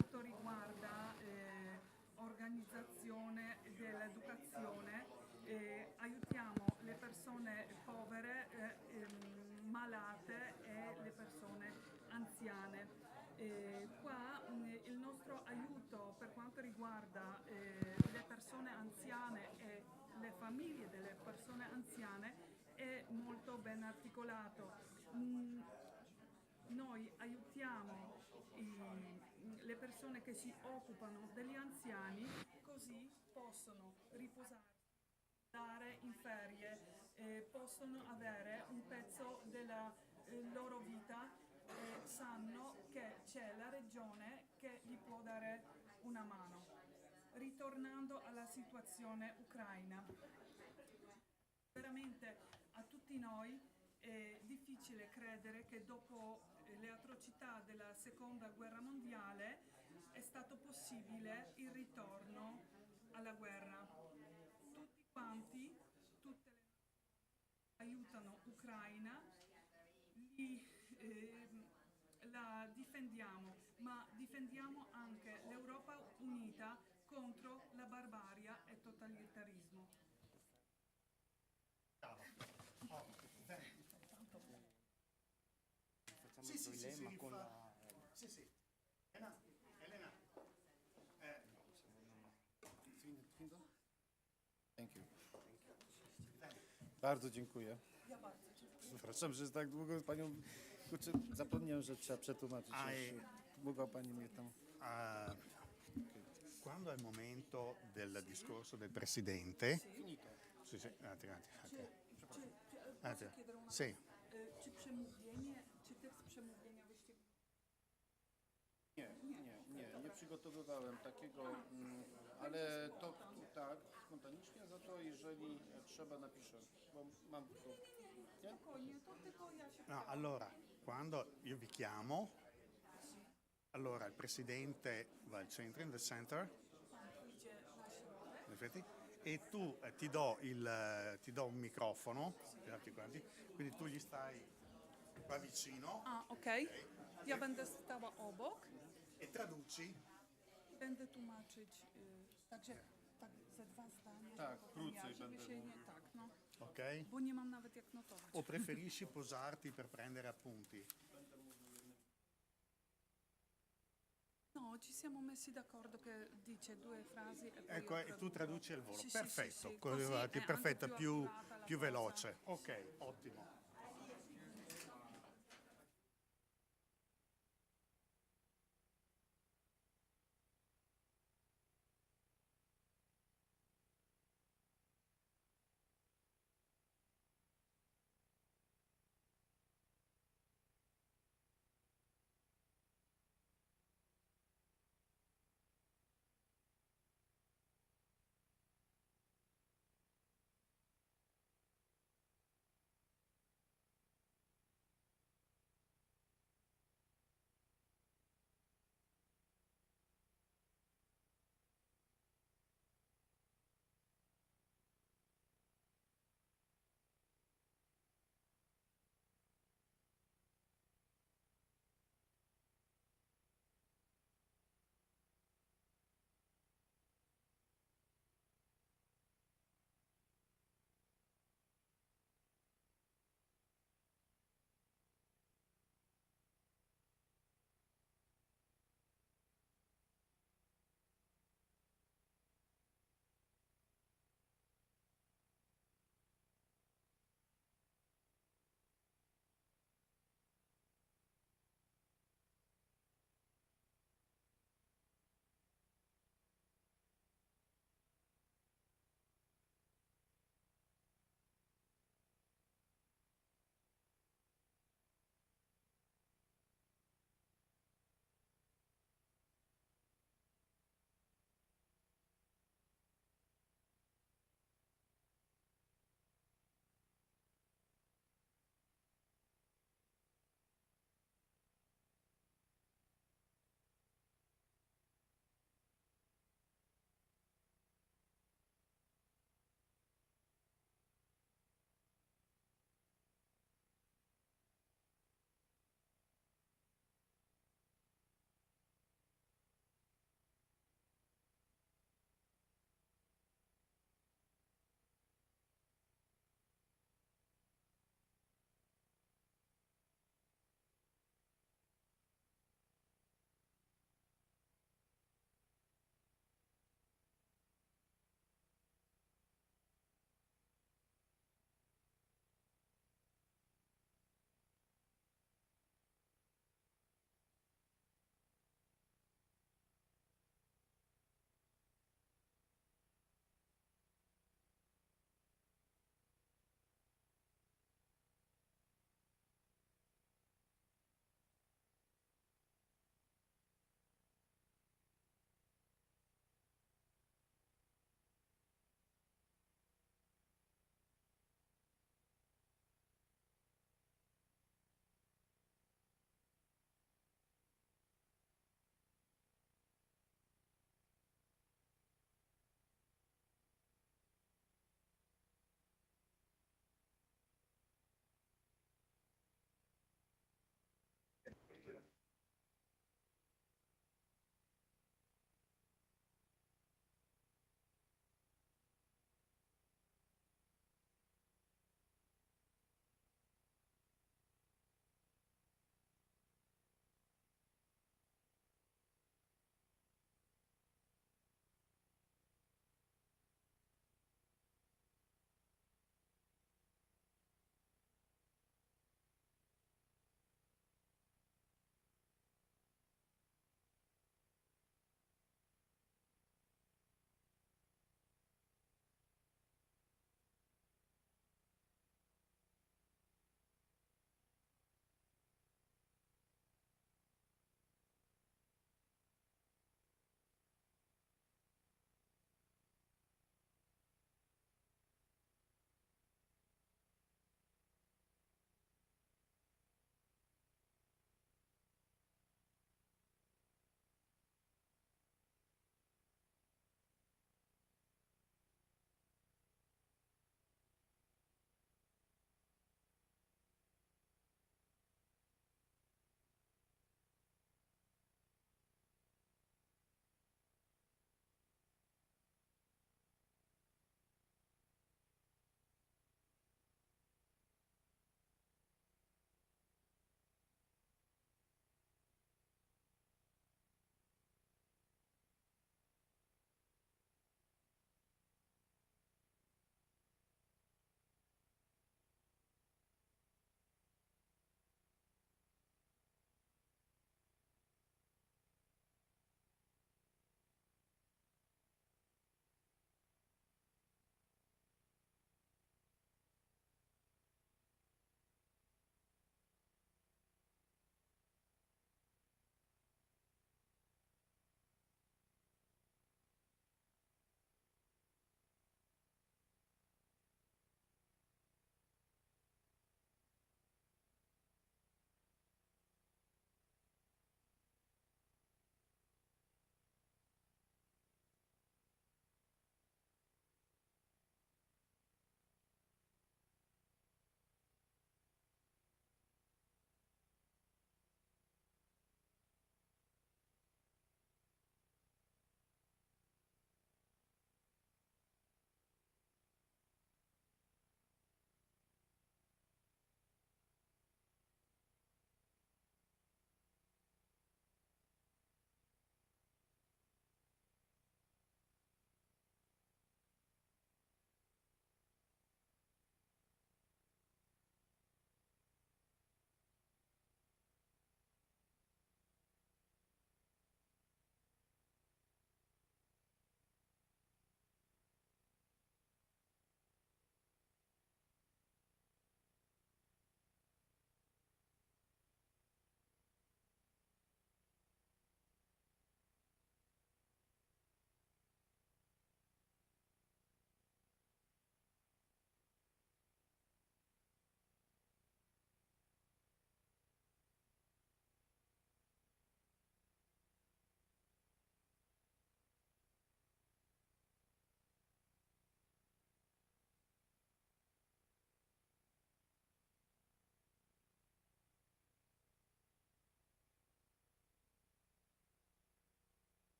quanto riguarda organizzazione dell'educazione, aiutiamo le persone povere, malate e le persone anziane. Qua il nostro aiuto per quanto riguarda le persone anziane e le famiglie delle persone anziane è molto ben articolato. Mm, Noi aiutiamo le persone che si occupano degli anziani, così possono riposare, andare in ferie, possono avere un pezzo della loro vita e sanno che c'è la regione che gli può dare una mano. Ritornando alla situazione ucraina, veramente a tutti noi è difficile credere che dopo le atrocità della seconda guerra mondiale è stato possibile il ritorno alla guerra. Tutti quanti, tutte le aiutano Ucraina, li, la difendiamo, ma difendiamo anche l'Europa unita contro la barbarie e totalitarismo. Facciamo il dilemma con la... Sì, sì. Elena. Fin do? Thank you. Bardzo dziękuję. Ja bardzo dziękuję. Przepraszam, że tak długo z panią... Kurczę, zapomniałem, że trzeba przetłumaczyć. Mogła pani mnie tam... Quando è il momento del discorso del Presidente... Finito. Sì, sì, Posso chiedere una Sì. cosa? Czy przemówienie, czy tekst przemówienia wyście... Nie przygotowywałem takiego, ale to tak, spontanicznie, za to jeżeli trzeba napiszę, bo mam to... Nie? Spokojnie, to tylko ja się... No, allora, quando io vi chiamo, allora il Presidente va al centro, in the center, Idzie na środek. in effetti, e tu ti do un microfono, tutti quanti, quindi tu gli stai qua vicino A, okej. Ja będę stała obok e traduci. i będę tłumaczyć, także tak ze dwa zdania. Tak, potem ja, krócej żeby będę się mówił. nie tak, no. Ok? Bo nie mam nawet jak notować. O preferisci posarti per prendere appunti? No, ci siamo messi d'accordo che dice due frasi e poi Ecco, io e tu traduci al volo. Sì, sì, Perfetto, sì, sì. Così è anche perfetto, più accurata la cosa. veloce. Ok, ottimo.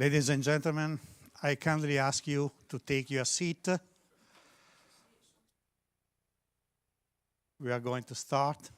Ladies and gentlemen, I kindly ask you to take your seat. We are going to start.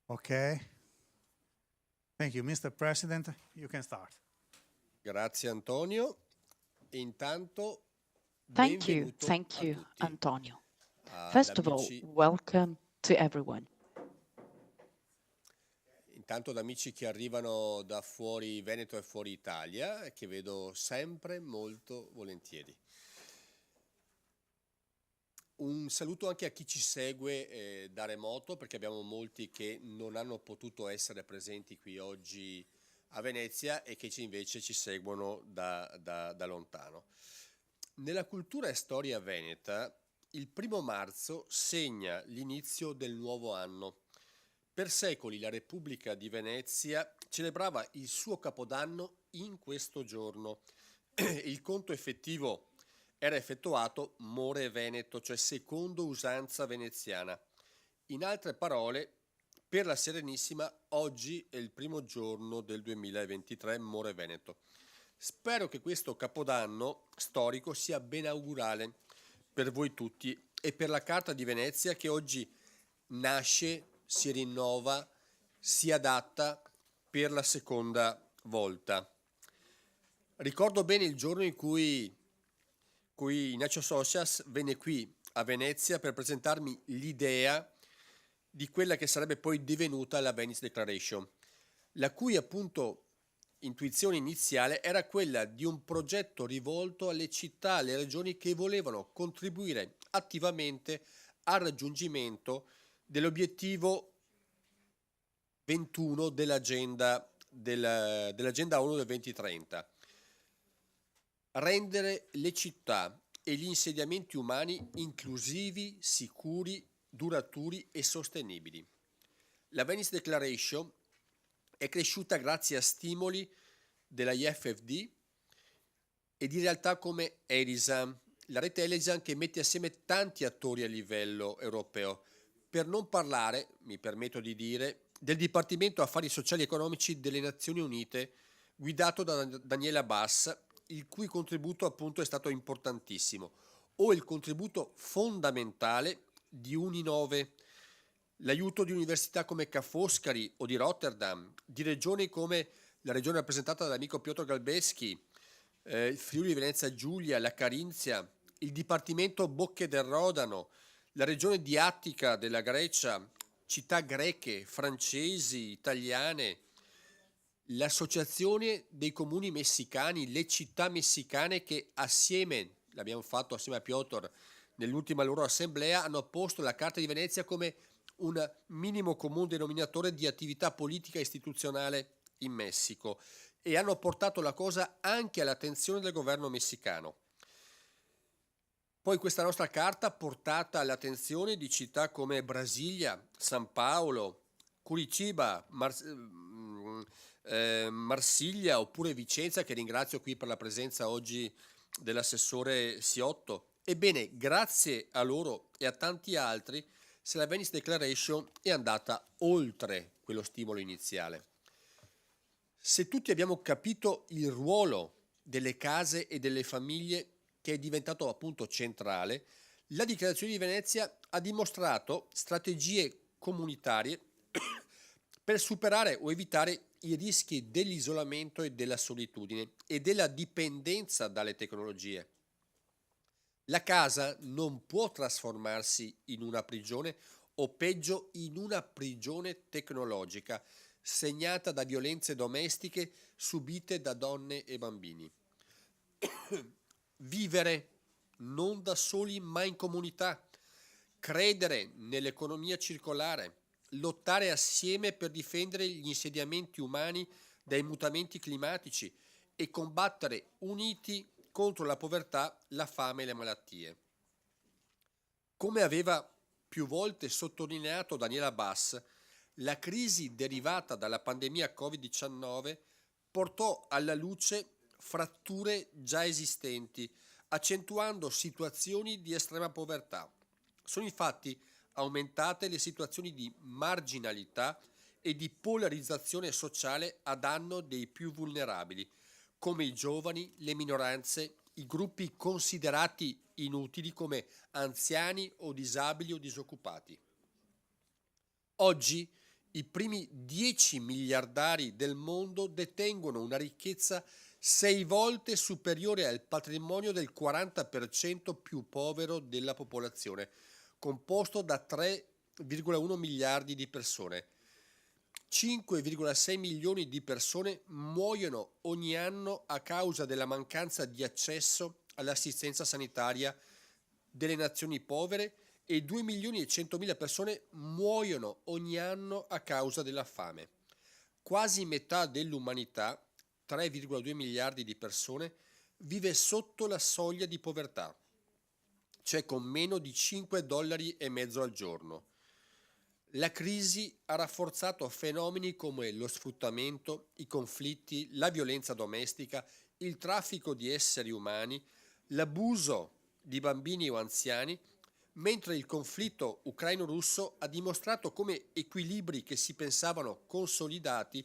Okay. Thank you, Mr. President. You can start. Grazie Antonio. E intanto Thank you, benvenuto thank a you, tutti. Antonio. Ad First of all, amici, welcome to everyone. intanto ad amici che arrivano da fuori Veneto e fuori Italia, che vedo sempre molto volentieri. Un saluto anche a chi ci segue da remoto, perché abbiamo molti che non hanno potuto essere presenti qui oggi a Venezia e che invece ci seguono da lontano. Nella cultura e storia veneta, il 1° marzo segna l'inizio del nuovo anno. Per secoli la Repubblica di Venezia celebrava il suo capodanno in questo giorno. Il conto effettivo era effettuato more veneto, cioè secondo usanza veneziana. In altre parole, per la Serenissima, oggi è il primo giorno del 2023, more veneto. Spero che questo capodanno storico sia ben augurale per voi tutti e per la Carta di Venezia che oggi nasce, si rinnova, si adatta per la seconda volta. Ricordo bene il giorno in cui Ignacio Socias venne qui a Venezia per presentarmi l'idea di quella che sarebbe poi divenuta la Venice Declaration, la cui appunto intuizione iniziale era quella di un progetto rivolto alle città, alle regioni che volevano contribuire attivamente al raggiungimento dell'obiettivo 21 dell'agenda ONU del 2030. Rendere le città e gli insediamenti umani inclusivi, sicuri, duraturi e sostenibili. La Venice Declaration è cresciuta grazie a stimoli della IFFD e di realtà come Erisam, la rete Erisam che mette assieme tanti attori a livello europeo, per non parlare, mi permetto di dire, del Dipartimento Affari Sociali e Economici delle Nazioni Unite guidato da Daniela Bass, il cui contributo appunto è stato importantissimo, o il contributo fondamentale di Uninove, l'aiuto di università come Ca' Foscari o di Rotterdam, di regioni come la regione rappresentata dall'amico Piotr Galbeschi, il Friuli Venezia Giulia, la Carinzia, il Dipartimento Bocche del Rodano, la regione di Attica della Grecia, città greche, francesi, italiane, l'associazione dei comuni messicani, le città messicane che assieme, l'abbiamo fatto assieme a Piotr nell'ultima loro assemblea, hanno posto la Carta di Venezia come un minimo comune denominatore di attività politica e istituzionale in Messico e hanno portato la cosa anche all'attenzione del governo messicano. Poi questa nostra carta portata all'attenzione di città come Brasilia, San Paolo, Curitiba, Marsiglia oppure Vicenza, che ringrazio qui per la presenza oggi dell'assessore Siotto. Ebbene, grazie a loro e a tanti altri, se la Venice Declaration è andata oltre quello stimolo iniziale. Se tutti abbiamo capito il ruolo delle case e delle famiglie che è diventato appunto centrale, la Dichiarazione di Venezia ha dimostrato strategie comunitarie per superare o evitare i rischi dell'isolamento e della solitudine e della dipendenza dalle tecnologie. La casa non può trasformarsi in una prigione o peggio in una prigione tecnologica segnata da violenze domestiche subite da donne e bambini. Vivere non da soli ma in comunità, credere nell'economia circolare, lottare assieme per difendere gli insediamenti umani dai mutamenti climatici e combattere uniti contro la povertà, la fame e le malattie. Come aveva più volte sottolineato Daniela Bass, la crisi derivata dalla pandemia Covid-19 portò alla luce fratture già esistenti, accentuando situazioni di estrema povertà. Sono infatti aumentate le situazioni di marginalità e di polarizzazione sociale a danno dei più vulnerabili, come i giovani, le minoranze, i gruppi considerati inutili come anziani o disabili o disoccupati. Oggi i primi 10 miliardari del mondo detengono una ricchezza 6 volte superiore al patrimonio del 40% più povero della popolazione, composto da 3,1 miliardi di persone. 5,6 milioni di persone muoiono ogni anno a causa della mancanza di accesso all'assistenza sanitaria delle nazioni povere e 2 milioni e 100.000 persone muoiono ogni anno a causa della fame. Quasi metà dell'umanità, 3,2 miliardi di persone, vive sotto la soglia di povertà, cioè con meno di $5,50 al giorno. La crisi ha rafforzato fenomeni come lo sfruttamento, i conflitti, la violenza domestica, il traffico di esseri umani, l'abuso di bambini o anziani, mentre il conflitto ucraino-russo ha dimostrato come equilibri che si pensavano consolidati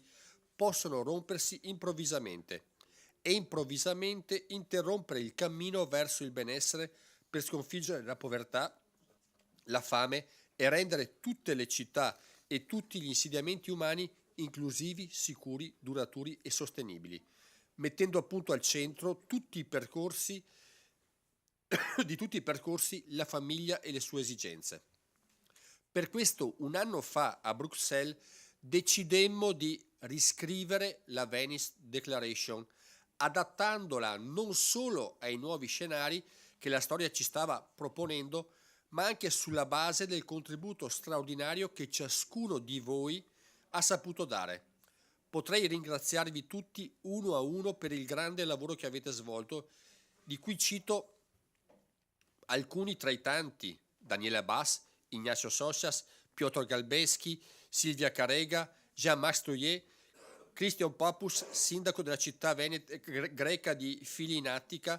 possono rompersi improvvisamente e improvvisamente interrompere il cammino verso il benessere per sconfiggere la povertà, la fame e rendere tutte le città e tutti gli insediamenti umani inclusivi, sicuri, duraturi e sostenibili, mettendo appunto al centro di tutti i percorsi la famiglia e le sue esigenze. Per questo un anno fa a Bruxelles decidemmo di riscrivere la Venice Declaration, adattandola non solo ai nuovi scenari che la storia ci stava proponendo, ma anche sulla base del contributo straordinario che ciascuno di voi ha saputo dare. Potrei ringraziarvi tutti uno a uno per il grande lavoro che avete svolto, di cui cito alcuni tra i tanti: Daniela Bass, Ignacio Socias, Piotr Galbeschi, Silvia Carega, Jean-Max Toyer, Christian Papus, sindaco della città greca di Fili in Attica,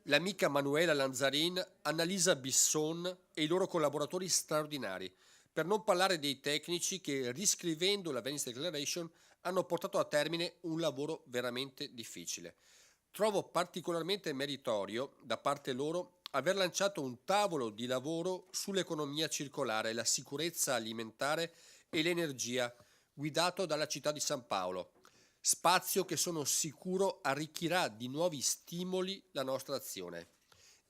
l'amica Manuela Lanzarin, Annalisa Bisson e i loro collaboratori straordinari, per non parlare dei tecnici che, riscrivendo la Venice Declaration, hanno portato a termine un lavoro veramente difficile. Trovo particolarmente meritorio da parte loro aver lanciato un tavolo di lavoro sull'economia circolare, la sicurezza alimentare e l'energia, guidato dalla città di San Paolo, spazio che sono sicuro arricchirà di nuovi stimoli la nostra azione.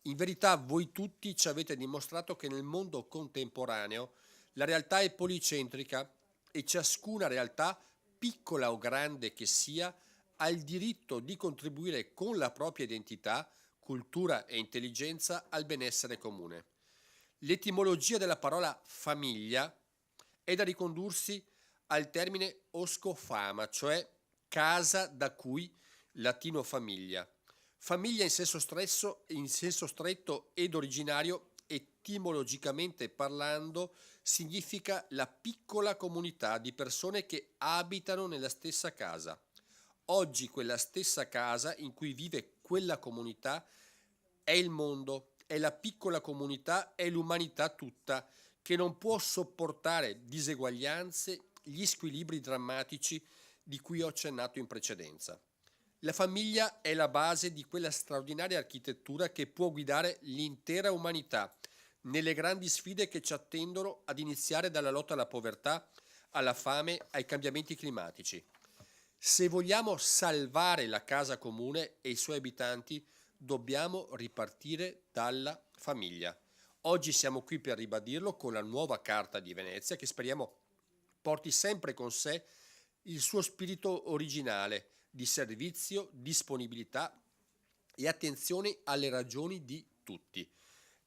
In verità voi tutti ci avete dimostrato che nel mondo contemporaneo la realtà è policentrica e ciascuna realtà, piccola o grande che sia, ha il diritto di contribuire con la propria identità, cultura e intelligenza al benessere comune. L'etimologia della parola famiglia è da ricondursi al termine oscofama, cioè casa da cui, latino famiglia. Famiglia in senso stretto ed originario, etimologicamente parlando, significa la piccola comunità di persone che abitano nella stessa casa. Oggi quella stessa casa in cui vive quella comunità è il mondo, è la piccola comunità, è l'umanità tutta, che non può sopportare diseguaglianze, gli squilibri drammatici di cui ho accennato in precedenza. La famiglia è la base di quella straordinaria architettura che può guidare l'intera umanità nelle grandi sfide che ci attendono, ad iniziare dalla lotta alla povertà, alla fame, ai cambiamenti climatici. Se vogliamo salvare la casa comune e i suoi abitanti, dobbiamo ripartire dalla famiglia. Oggi siamo qui per ribadirlo con la nuova Carta di Venezia, che speriamo porti sempre con sé il suo spirito originale di servizio, disponibilità e attenzione alle ragioni di tutti.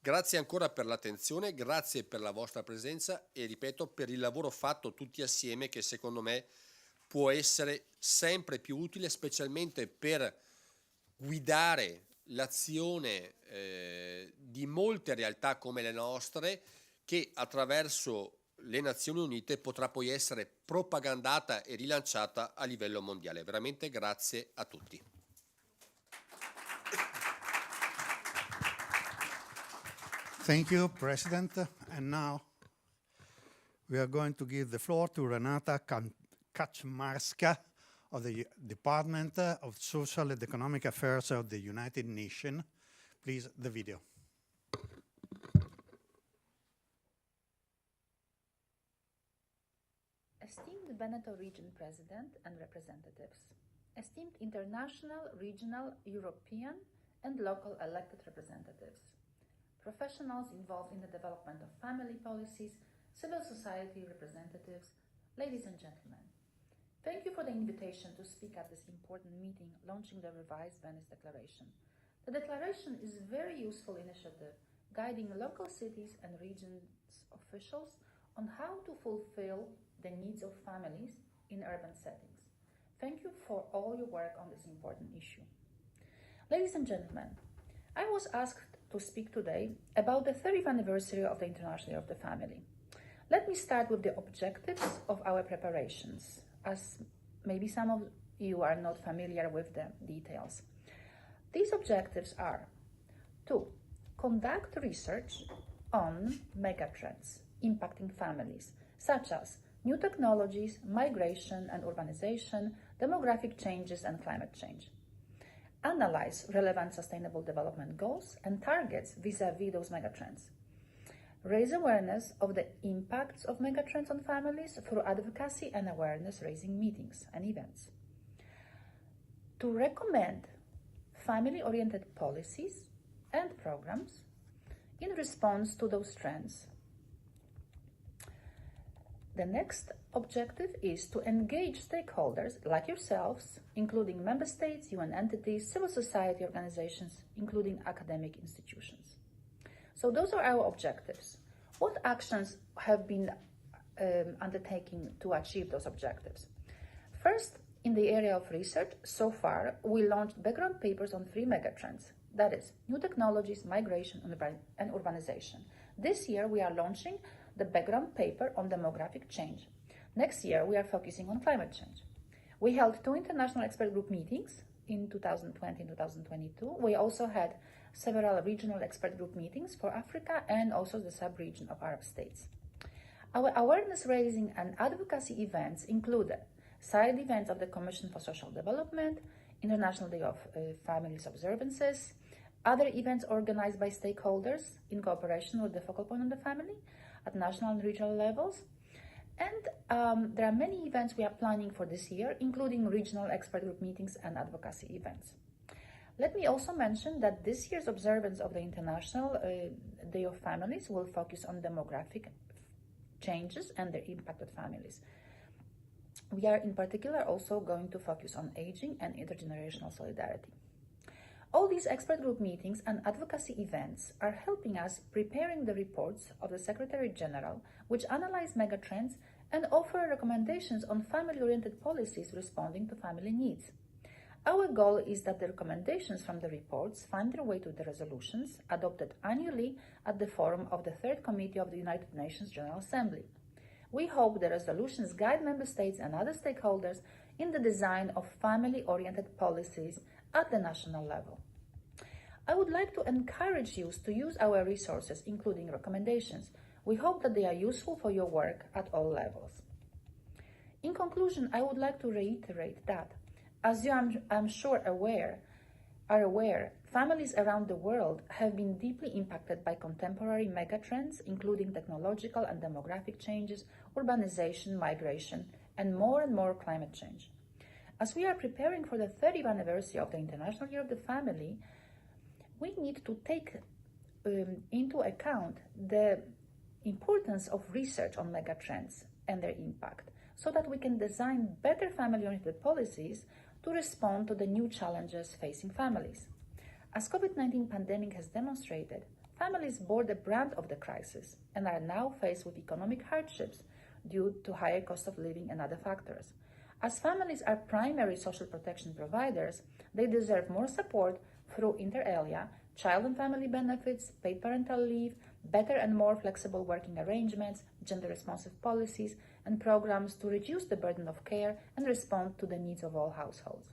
Grazie ancora per l'attenzione, grazie per la vostra presenza e, ripeto, per il lavoro fatto tutti assieme, che secondo me può essere sempre più utile, specialmente per guidare l'azione di molte realtà come le nostre, che attraverso le Nazioni Unite potrà poi essere propagandata e rilanciata a livello mondiale. Veramente grazie a tutti. Thank you, President. And now we are going to give the floor to Renata Kaczmarska of the Department of Social and Economic Affairs of the United Nations. Please, the video. Esteemed Veneto Region President and representatives, esteemed international, regional, European, and local elected representatives, professionals involved in the development of family policies, civil society representatives, ladies and gentlemen. Thank you for the invitation to speak at this important meeting launching the revised Venice Declaration. The declaration is a very useful initiative guiding local cities and regions officials on how to fulfill the needs of families in urban settings. Thank you for all your work on this important issue. Ladies and gentlemen, I was asked to speak today about the 30th anniversary of the International Year of the Family. Let me start with the objectives of our preparations, as maybe some of you are not familiar with the details. These objectives are to conduct research on megatrends impacting families, such as new technologies, migration and urbanization, demographic changes and climate change. Analyze relevant sustainable development goals and targets vis-à-vis those megatrends. Raise awareness of the impacts of megatrends on families through advocacy and awareness-raising meetings and events. To recommend family-oriented policies and programs in response to those trends. The next objective is to engage stakeholders like yourselves, including member states, UN entities, civil society organizations, including academic institutions. So those are our objectives. What actions have been undertaken to achieve those objectives? First, in the area of research, so far, we launched background papers on 3 megatrends. That is, new technologies, migration, and urbanization. This year, we are launching the background paper on demographic change. Next year, we are focusing on climate change. We held 2 international expert group meetings in 2020 and 2022. We also had several regional expert group meetings for Africa and also the sub-region of Arab states. Our awareness-raising and advocacy events included side events of the Commission for Social Development, International Day of Families observances, other events organized by stakeholders in cooperation with the Focal Point on the Family at national and regional levels. And there are many events we are planning for this year, including regional expert group meetings and advocacy events. Let me also mention that this year's observance of the International Day of Families will focus on demographic changes and their impact on families. We are in particular also going to focus on aging and intergenerational solidarity. All these expert group meetings and advocacy events are helping us preparing the reports of the Secretary General, which analyze megatrends and offer recommendations on family-oriented policies responding to family needs. Our goal is that the recommendations from the reports find their way to the resolutions adopted annually at the forum of the Third Committee of the United Nations General Assembly. We hope the resolutions guide member states and other stakeholders in the design of family-oriented policies at the national level. I would like to encourage you to use our resources, including recommendations. We hope that they are useful for your work at all levels. In conclusion, I would like to reiterate that, as you I'm sure are aware, families around the world have been deeply impacted by contemporary megatrends, including technological and demographic changes, urbanization, migration, and more climate change. As we are preparing for the 30th anniversary of the International Year of the Family, we need to take into account the importance of research on megatrends and their impact, so that we can design better family-oriented policies to respond to the new challenges facing families. As COVID-19 pandemic has demonstrated, families bore the brunt of the crisis and are now faced with economic hardships due to higher cost of living and other factors. As families are primary social protection providers, they deserve more support through inter alia, child and family benefits, paid parental leave, better and more flexible working arrangements, gender-responsive policies, and programs to reduce the burden of care and respond to the needs of all households.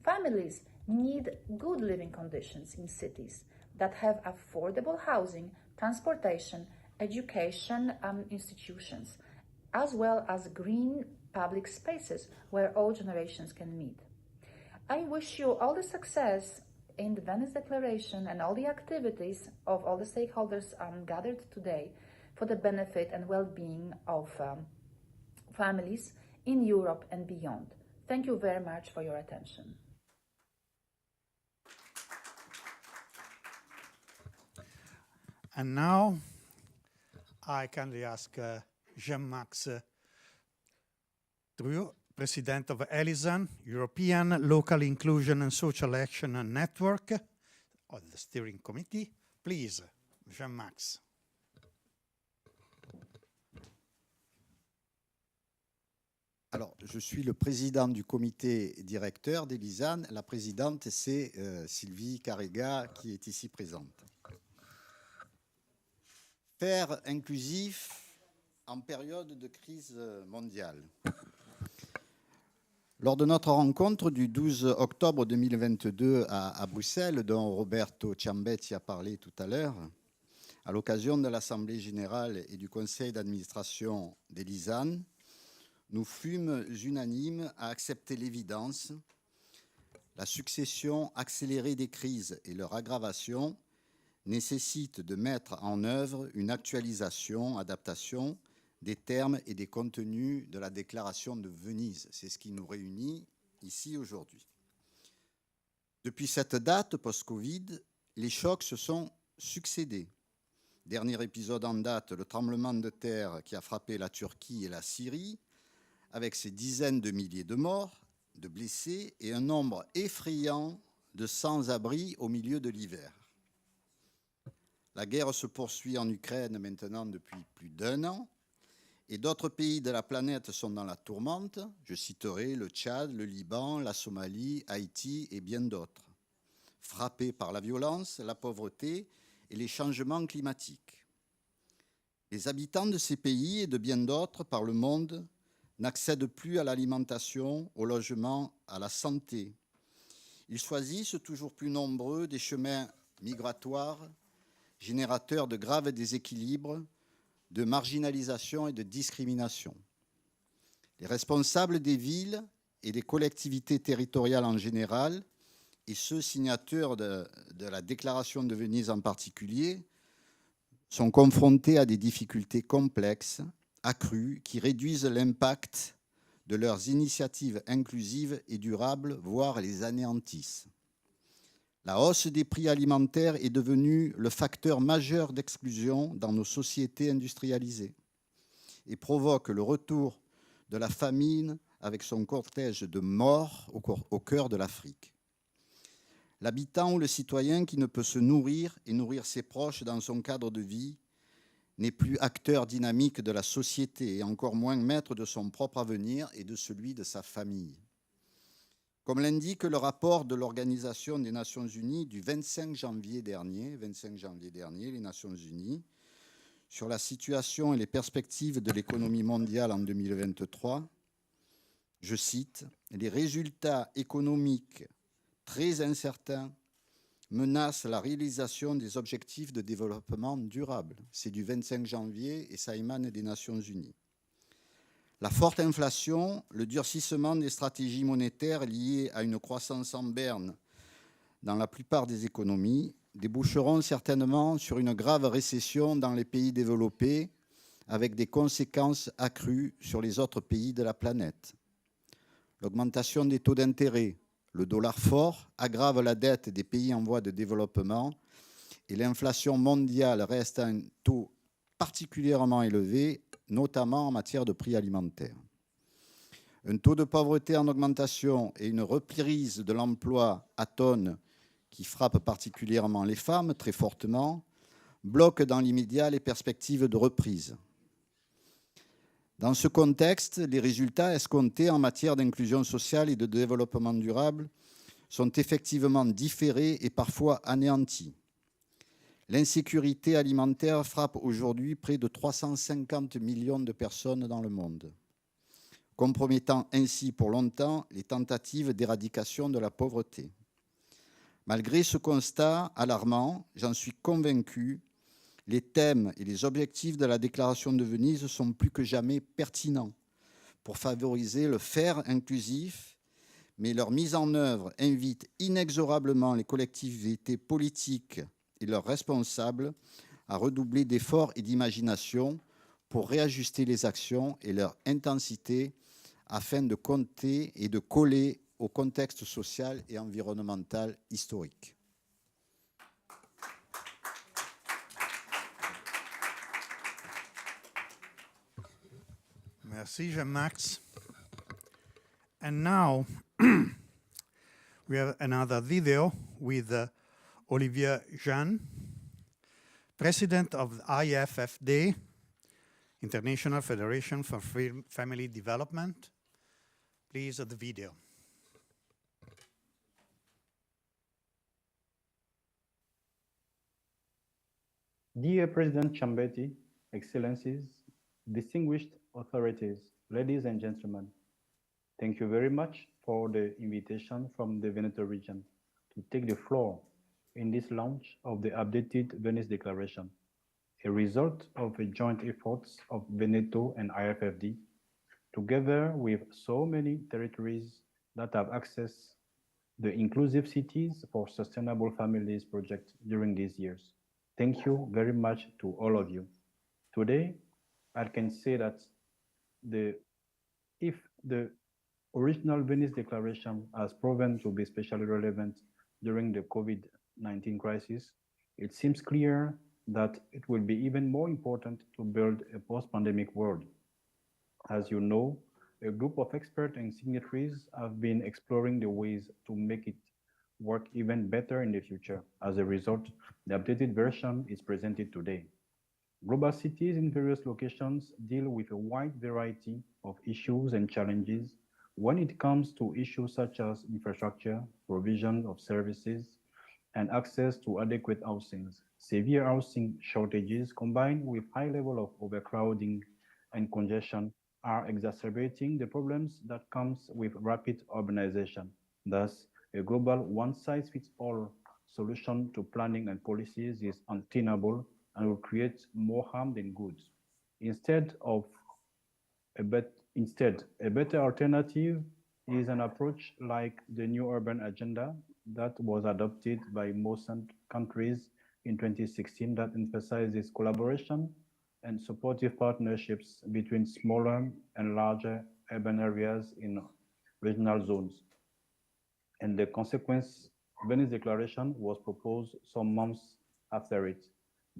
Families need good living conditions in cities that have affordable housing, transportation, education institutions, as well as green public spaces where all generations can meet. I wish you all the success in the Venice Declaration and all the activities of all the stakeholders gathered today for the benefit and well-being of families in Europe and beyond. Thank you very much for your attention. And now I kindly ask Jean-Max Truiot, President of ELISAN, European Local Inclusion and Social Action Network, of the Steering Committee. Please, Jean-Max. Alors, je suis le président du comité directeur d'ELISAN. La présidente, c'est Sylvie Carrega, qui est ici présente. Faire inclusif en période de crise mondiale. Lors de notre rencontre du 12 octobre 2022 à Bruxelles, dont Roberto Ciambetti a parlé tout à l'heure, à l'occasion de l'Assemblée générale et du conseil d'administration d'ELISAN, nous fûmes unanimes à accepter l'évidence, la succession accélérée des crises et leur aggravation nécessite de mettre en œuvre une actualisation, adaptation des termes et des contenus de la déclaration de Venise. C'est ce qui nous réunit ici aujourd'hui. Depuis cette date post-Covid, les chocs se sont succédés. Dernier épisode en date, le tremblement de terre qui a frappé la Turquie et la Syrie, avec ses dizaines de milliers de morts, de blessés et un nombre effrayant de sans-abri au milieu de l'hiver. La guerre se poursuit en Ukraine maintenant depuis plus d'1 an et d'autres pays de la planète sont dans la tourmente. Je citerai le Tchad, le Liban, la Somalie, Haïti et bien d'autres, frappés par la violence, la pauvreté et les changements climatiques. Les habitants de ces pays et de bien d'autres par le monde n'accèdent plus à l'alimentation, au logement, à la santé. Ils choisissent toujours plus nombreux des chemins migratoires, générateurs de graves déséquilibres, de marginalisation et de discrimination. Les responsables des villes et des collectivités territoriales en général, et ceux signataires de la Déclaration de Venise en particulier, sont confrontés à des difficultés complexes, accrues, qui réduisent l'impact de leurs initiatives inclusives et durables, voire les anéantissent. La hausse des prix alimentaires est devenue le facteur majeur d'exclusion dans nos sociétés industrialisées et provoque le retour de la famine avec son cortège de morts au cœur de l'Afrique. L'habitant ou le citoyen qui ne peut se nourrir et nourrir ses proches dans son cadre de vie n'est plus acteur dynamique de la société et encore moins maître de son propre avenir et de celui de sa famille. Comme l'indique le rapport de l'Organisation des Nations Unies du 25 janvier dernier, les Nations Unies, sur la situation et les perspectives de l'économie mondiale en 2023, je cite, « Les résultats économiques très incertains menacent la réalisation des objectifs de développement durable ». C'est du 25 janvier et ça émane des Nations Unies. La forte inflation, le durcissement des stratégies monétaires liées à une croissance en berne dans la plupart des économies déboucheront certainement sur une grave récession dans les pays développés avec des conséquences accrues sur les autres pays de la planète. L'augmentation des taux d'intérêt, le dollar fort aggrave la dette des pays en voie de développement et l'inflation mondiale reste à un taux particulièrement élevé, notamment en matière de prix alimentaires. Un taux de pauvreté en augmentation et une reprise de l'emploi atone qui frappe particulièrement les femmes très fortement, bloquent dans l'immédiat les perspectives de reprise. Dans ce contexte, les résultats escomptés en matière d'inclusion sociale et de développement durable sont effectivement différés et parfois anéantis. L'insécurité alimentaire frappe aujourd'hui près de 350 millions de personnes dans le monde, compromettant ainsi pour longtemps les tentatives d'éradication de la pauvreté. Malgré ce constat alarmant, j'en suis convaincu, les thèmes et les objectifs de la déclaration de Venise sont plus que jamais pertinents pour favoriser le faire inclusif, mais leur mise en œuvre invite inexorablement les collectivités politiques et leurs responsables à redoubler d'efforts et d'imagination pour réajuster les actions et leur intensité afin de compter et de coller au contexte social et environnemental historique. Merci, Jean-Max. And now we have another video with Olivier Jean, President of the IFFD, International Federation for Family Development. Please, the video. Dear President Ciambetti, Excellencies, distinguished authorities, ladies and gentlemen, thank you very much for the invitation from the Veneto region to take the floor in this launch of the updated Venice Declaration, a result of the joint efforts of Veneto and IFFD, together with so many territories that have accessed the Inclusive Cities for Sustainable Families project during these years. Thank you very much to all of you. Today, I can say that if the original Venice Declaration has proven to be especially relevant during the COVID-19 crisis, it seems clear that it will be even more important to build a post-pandemic world. As you know, a group of experts and signatories have been exploring the ways to make it work even better in the future. As a result, the updated version is presented today. Global cities in various locations deal with a wide variety of issues and challenges when it comes to issues such as infrastructure, provision of services, and access to adequate housing. Severe housing shortages combined with high level of overcrowding and congestion are exacerbating the problems that comes with rapid urbanization. Thus, a global one-size-fits-all solution to planning and policies is untenable and will create more harm than good. Instead, a better alternative is an approach like the New Urban Agenda that was adopted by most countries in 2016 that emphasizes collaboration and supportive partnerships between smaller and larger urban areas in regional zones. And the consequence, Venice Declaration was proposed some months after it.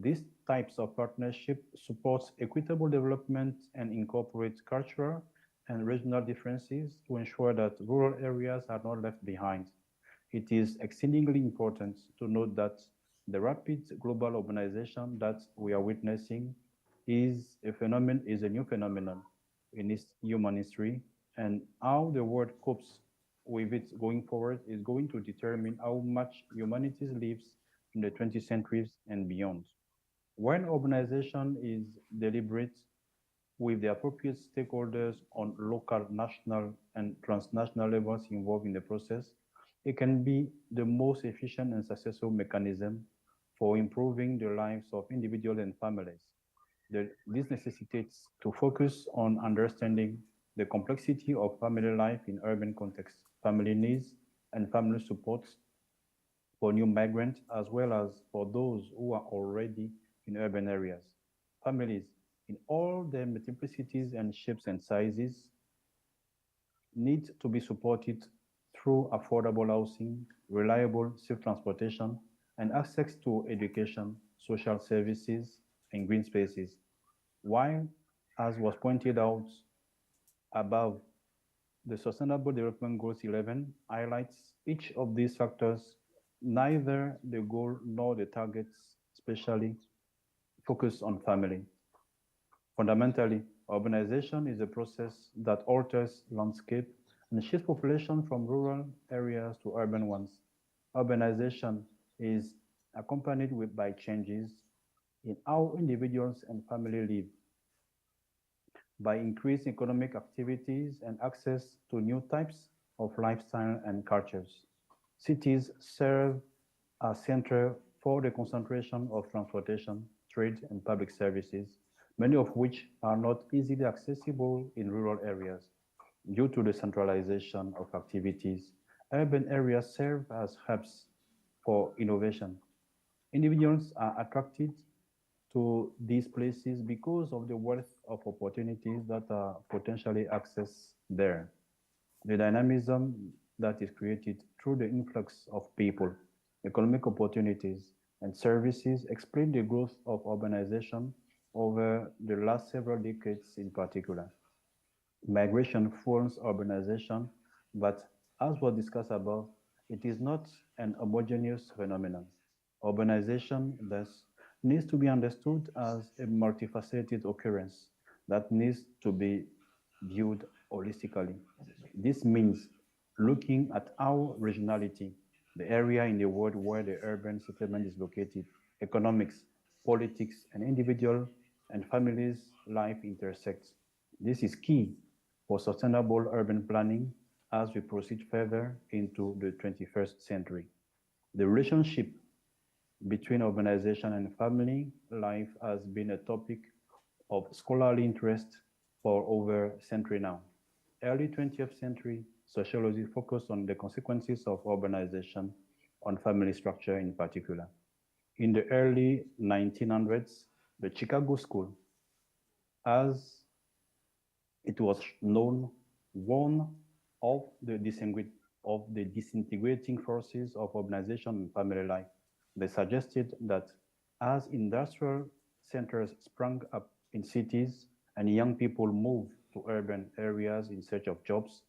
These types of partnership supports equitable development and incorporate cultural and regional differences to ensure that rural areas are not left behind. It is exceedingly important to note that the rapid global urbanization that we are witnessing is a new phenomenon in its human history, and how the world copes with it going forward is going to determine how much humanity lives in the 20th centuries and beyond. When urbanization is deliberate with the appropriate stakeholders on local, national, and transnational levels involved in the process, it can be the most efficient and successful mechanism for improving the lives of individuals and families. This necessitates to focus on understanding the complexity of family life in urban contexts, family needs, and family supports for new migrants, as well as for those who are already in urban areas. Families, in all their multiplicities and shapes and sizes, need to be supported through affordable housing, reliable safe transportation, and access to education, social services, and green spaces. While, as was pointed out above, the Sustainable Development Goals 11 highlights each of these factors, neither the goal nor the targets especially focus on family. Fundamentally, Urbanization is a process that alters landscape and shifts population from rural areas to urban ones. Urbanization is accompanied by changes in how individuals and families live, by increased economic activities and access to new types of lifestyle and cultures. Cities serve as center for the concentration of transportation, trade, and public services, many of which are not easily accessible in rural areas. Due to the centralization of activities, urban areas serve as hubs for innovation. Individuals are attracted to these places because of the wealth of opportunities that are potentially accessed there. The dynamism that is created through the influx of people, economic opportunities, and services explain the growth of urbanization over the last several decades in particular. Migration fuels urbanization, but as was discussed above, it is not an homogeneous phenomenon. Urbanization, thus, needs to be understood as a multifaceted occurrence that needs to be viewed holistically. This means looking at how regionality, the area in the world where the urban settlement is located, economics, politics, and individual and families' life intersect. This is key for sustainable urban planning as we proceed further into the 21st century. The relationship between urbanization and family life has been a topic of scholarly interest for over a century now. Early 20th century sociology focused on the consequences of urbanization on family structure in particular. In the early 1900s, the Chicago School, as it was known, warned of the disintegrating forces of urbanization and family life. They suggested that as industrial centers sprang up in cities and young people moved to urban areas in search of jobs,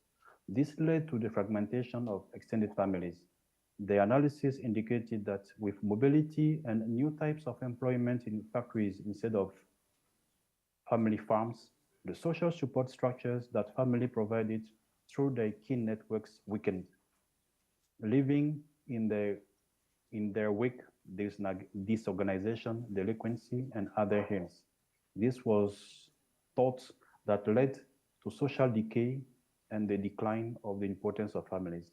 this led to the fragmentation of extended families. The analysis indicated that with mobility and new types of employment in factories instead of family farms, the social support structures that family provided through their kin networks weakened, leaving in their wake disorganization, delinquency, and other ills. This was thought that led to social decay and the decline of the importance of families.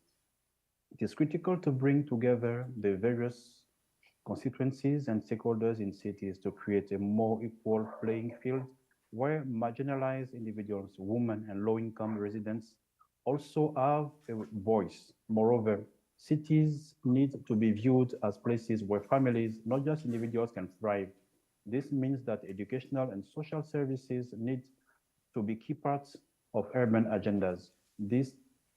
It is critical to bring together the various constituencies and stakeholders in cities to create a more equal playing field where marginalized individuals, women, and low-income residents also have a voice. Moreover, cities need to be viewed as places where families, not just individuals, can thrive. This means that educational and social services need to be key parts of urban agendas. This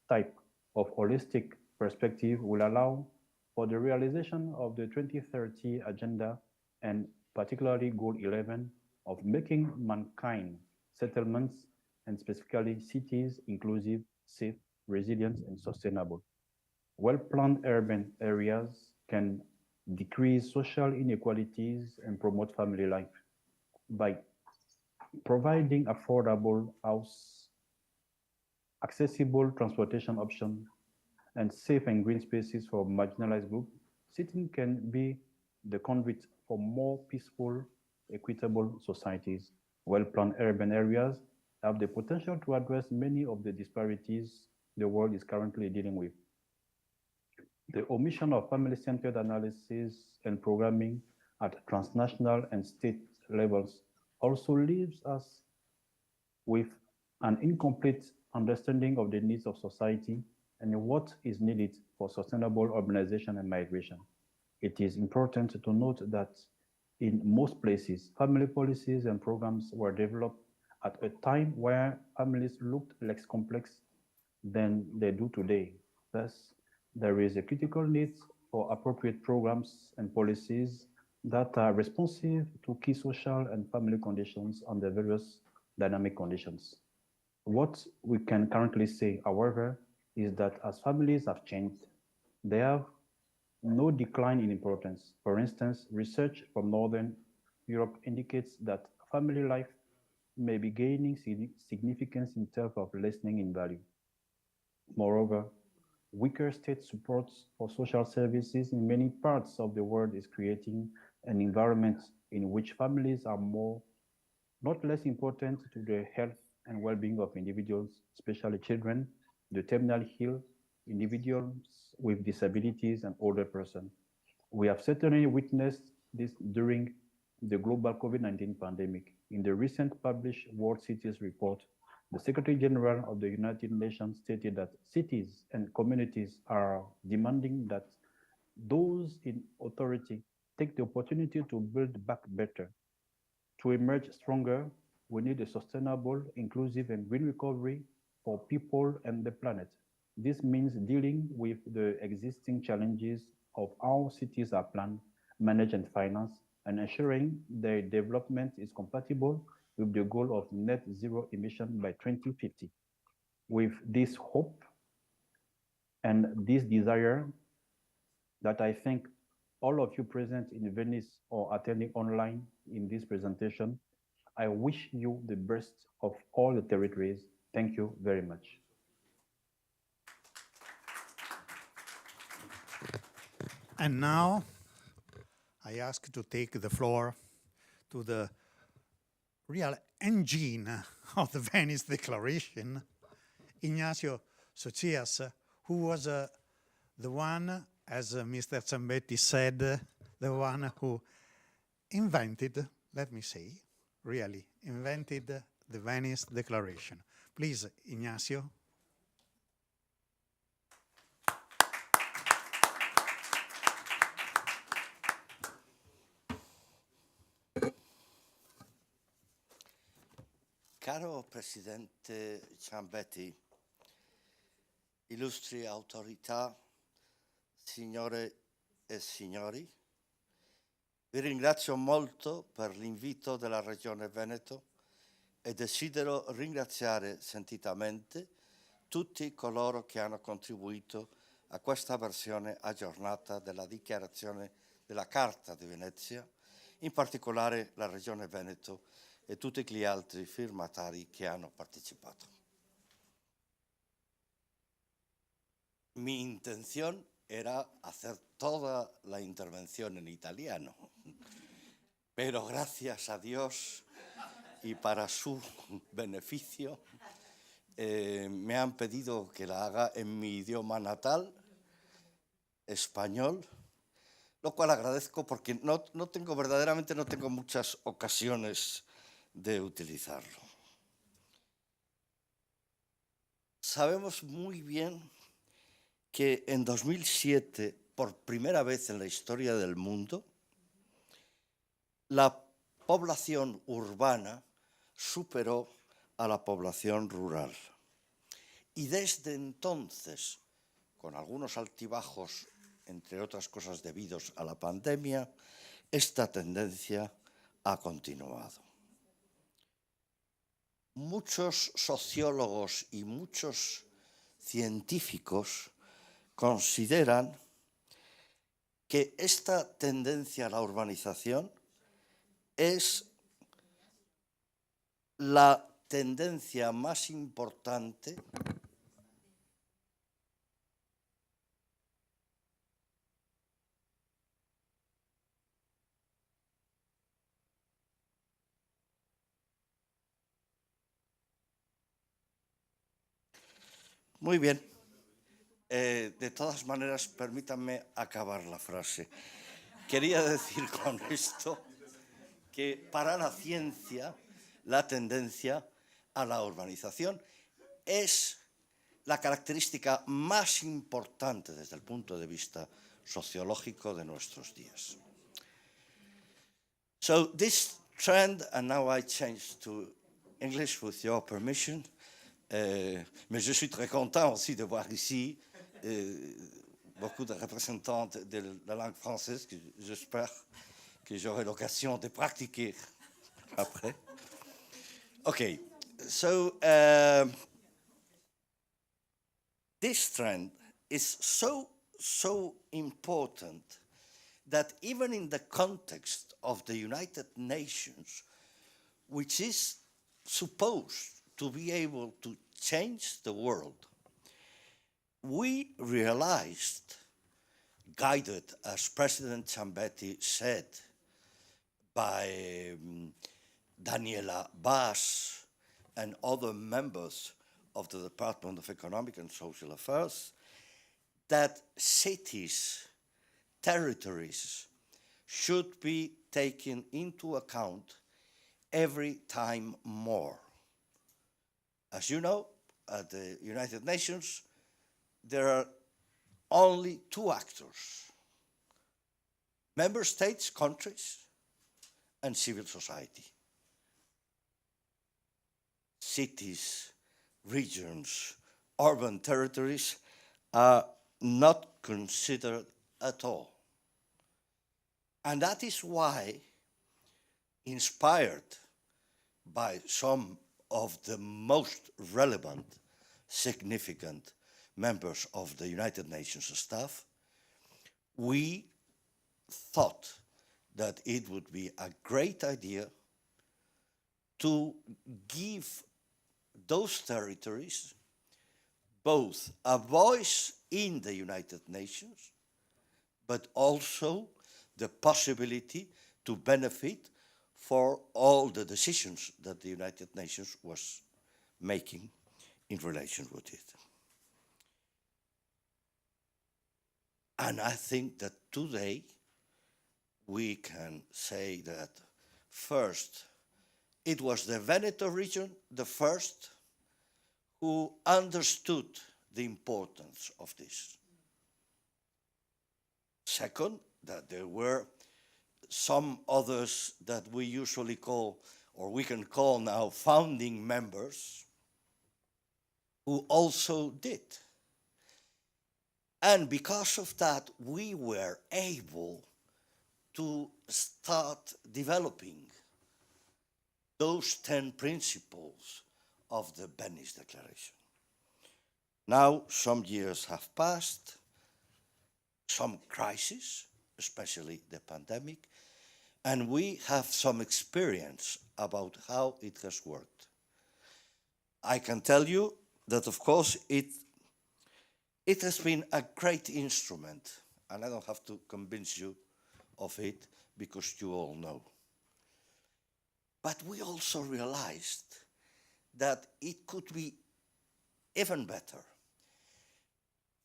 type of holistic perspective will allow for the realization of the 2030 Agenda and particularly Goal 11 of making mankind settlements and specifically cities inclusive, safe, resilient, and sustainable. Well-planned urban areas can decrease social inequalities and promote family life by providing affordable house, accessible transportation options, and safe and green spaces for marginalized groups. Cities can be the conduit for more peaceful, equitable societies. Well-planned urban areas have the potential to address many of the disparities the world is currently dealing with. The omission of family-centered analysis and programming at transnational and state levels also leaves us with an incomplete understanding of the needs of society and what is needed for sustainable urbanization and migration. It is important to note that in most places, family policies and programs were developed at a time where families looked less complex than they do today. Thus, there is a critical need for appropriate programs and policies that are responsive to key social and family conditions under various dynamic conditions. What we can currently say, however, is that as families have changed, they have no decline in importance. For instance, research from Northern Europe indicates that family life may be gaining significance in terms of lessening in value. Moreover, weaker state supports for social services in many parts of the world is creating an environment in which families are not less important to the health and well-being of individuals, especially children, the terminally ill, individuals with disabilities, and older persons. We have certainly witnessed this during the global COVID-19 pandemic. In the recent published World Cities Report, the Secretary General of the United Nations stated that cities and communities are demanding that those in authority take the opportunity to build back better. To emerge stronger, we need a sustainable, inclusive, and green recovery for people and the planet. This means dealing with the existing challenges of how cities are planned, managed, and financed, and ensuring their development is compatible with the goal of net zero emission by 2050. With this hope and this desire that I think all of you present in Venice or attending online in this presentation, I wish you the best of all the territories. Thank you very much. And now I ask to take the floor to the real engine of the Venice Declaration, Ignacio Socias, who was the one, as Mr. Ciambetti said, the one who invented, let me say, really invented the Venice Declaration. Please, Ignacio. Caro Presidente Ciambetti, illustri autorità, signore e signori, vi ringrazio molto per l'invito della Regione Veneto e desidero ringraziare sentitamente tutti coloro che hanno contribuito a questa versione aggiornata della dichiarazione della Carta di Venezia, in particolare la Regione Veneto e tutti gli altri firmatari che hanno partecipato. Mi intención era hacer toda la intervención en italiano, pero gracias a Dios y para su beneficio me han pedido que la haga en mi idioma natal, español, lo cual agradezco porque verdaderamente no tengo muchas ocasiones de utilizarlo. Sabemos muy bien que en 2007, por primera vez en la historia del mundo, la población urbana superó a la población rural. Y desde entonces, con algunos altibajos, entre otras cosas debidos a la pandemia, esta tendencia ha continuado. Muchos sociólogos y muchos científicos consideran que esta tendencia a la urbanización es la tendencia más importante Muy bien. De todas maneras, permítanme acabar la frase. Quería decir con esto que para la ciencia la tendencia a la urbanización es la característica más importante desde el punto de vista sociológico de nuestros días. So this trend, and now I change to English with your permission, mais je suis très content aussi de voir ici beaucoup de représentants de la langue française que j'espère que j'aurai l'occasion de pratiquer après. Okay, so this trend is so important that even in the context of the United Nations, which is supposed to be able to change the world, we realized, guided, as President Ciambetti said, by Daniela Bass and other members of the Department of Economic and Social Affairs, that cities, territories should be taken into account every time more. As you know, at the United Nations, there are only two actors: member states, countries, and civil society. Cities, regions, urban territories are not considered at all. And that is why, inspired by some of the most relevant, significant members of the United Nations staff, we thought that it would be a great idea to give those territories both a voice in the United Nations, but also the possibility to benefit for all the decisions that the United Nations was making in relation with it. And I think that today we can say that first, it was the Veneto region, the first, who understood the importance of this. Second, that there were some others that we usually call, or we can call now, founding members, who also did. And because of that, we were able to start developing those 10 principles of the Venice Declaration. Now, some years have passed, some crises, especially the pandemic, and we have some experience about how it has worked. I can tell you that, of course, it has been a great instrument, and I don't have to convince you of it because you all know. But we also realized that it could be even better.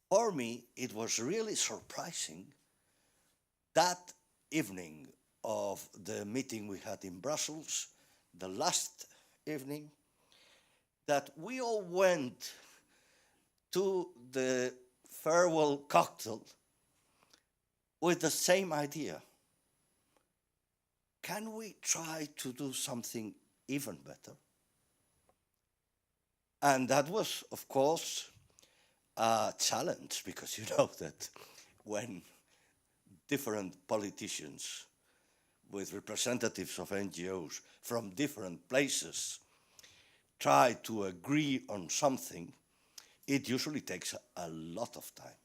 For me, it was really surprising that evening of the meeting we had in Brussels, the last evening, that we all went to the farewell cocktail with the same idea. Can we try to do something even better? And that was, of course, a challenge, because you know that when different politicians with representatives of NGOs from different places try to agree on something, it usually takes a lot of time.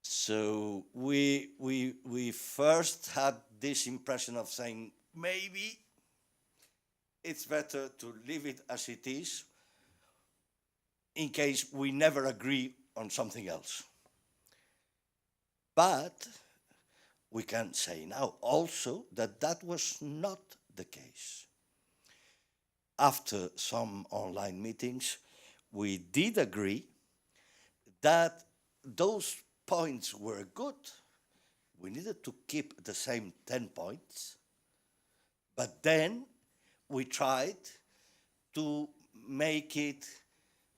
So we first had this impression of saying, maybe it's better to leave it as it is in case we never agree on something else. But we can say now also that that was not the case. After some online meetings, we did agree that those points were good. We needed to keep the same 10 points, but then we tried to make it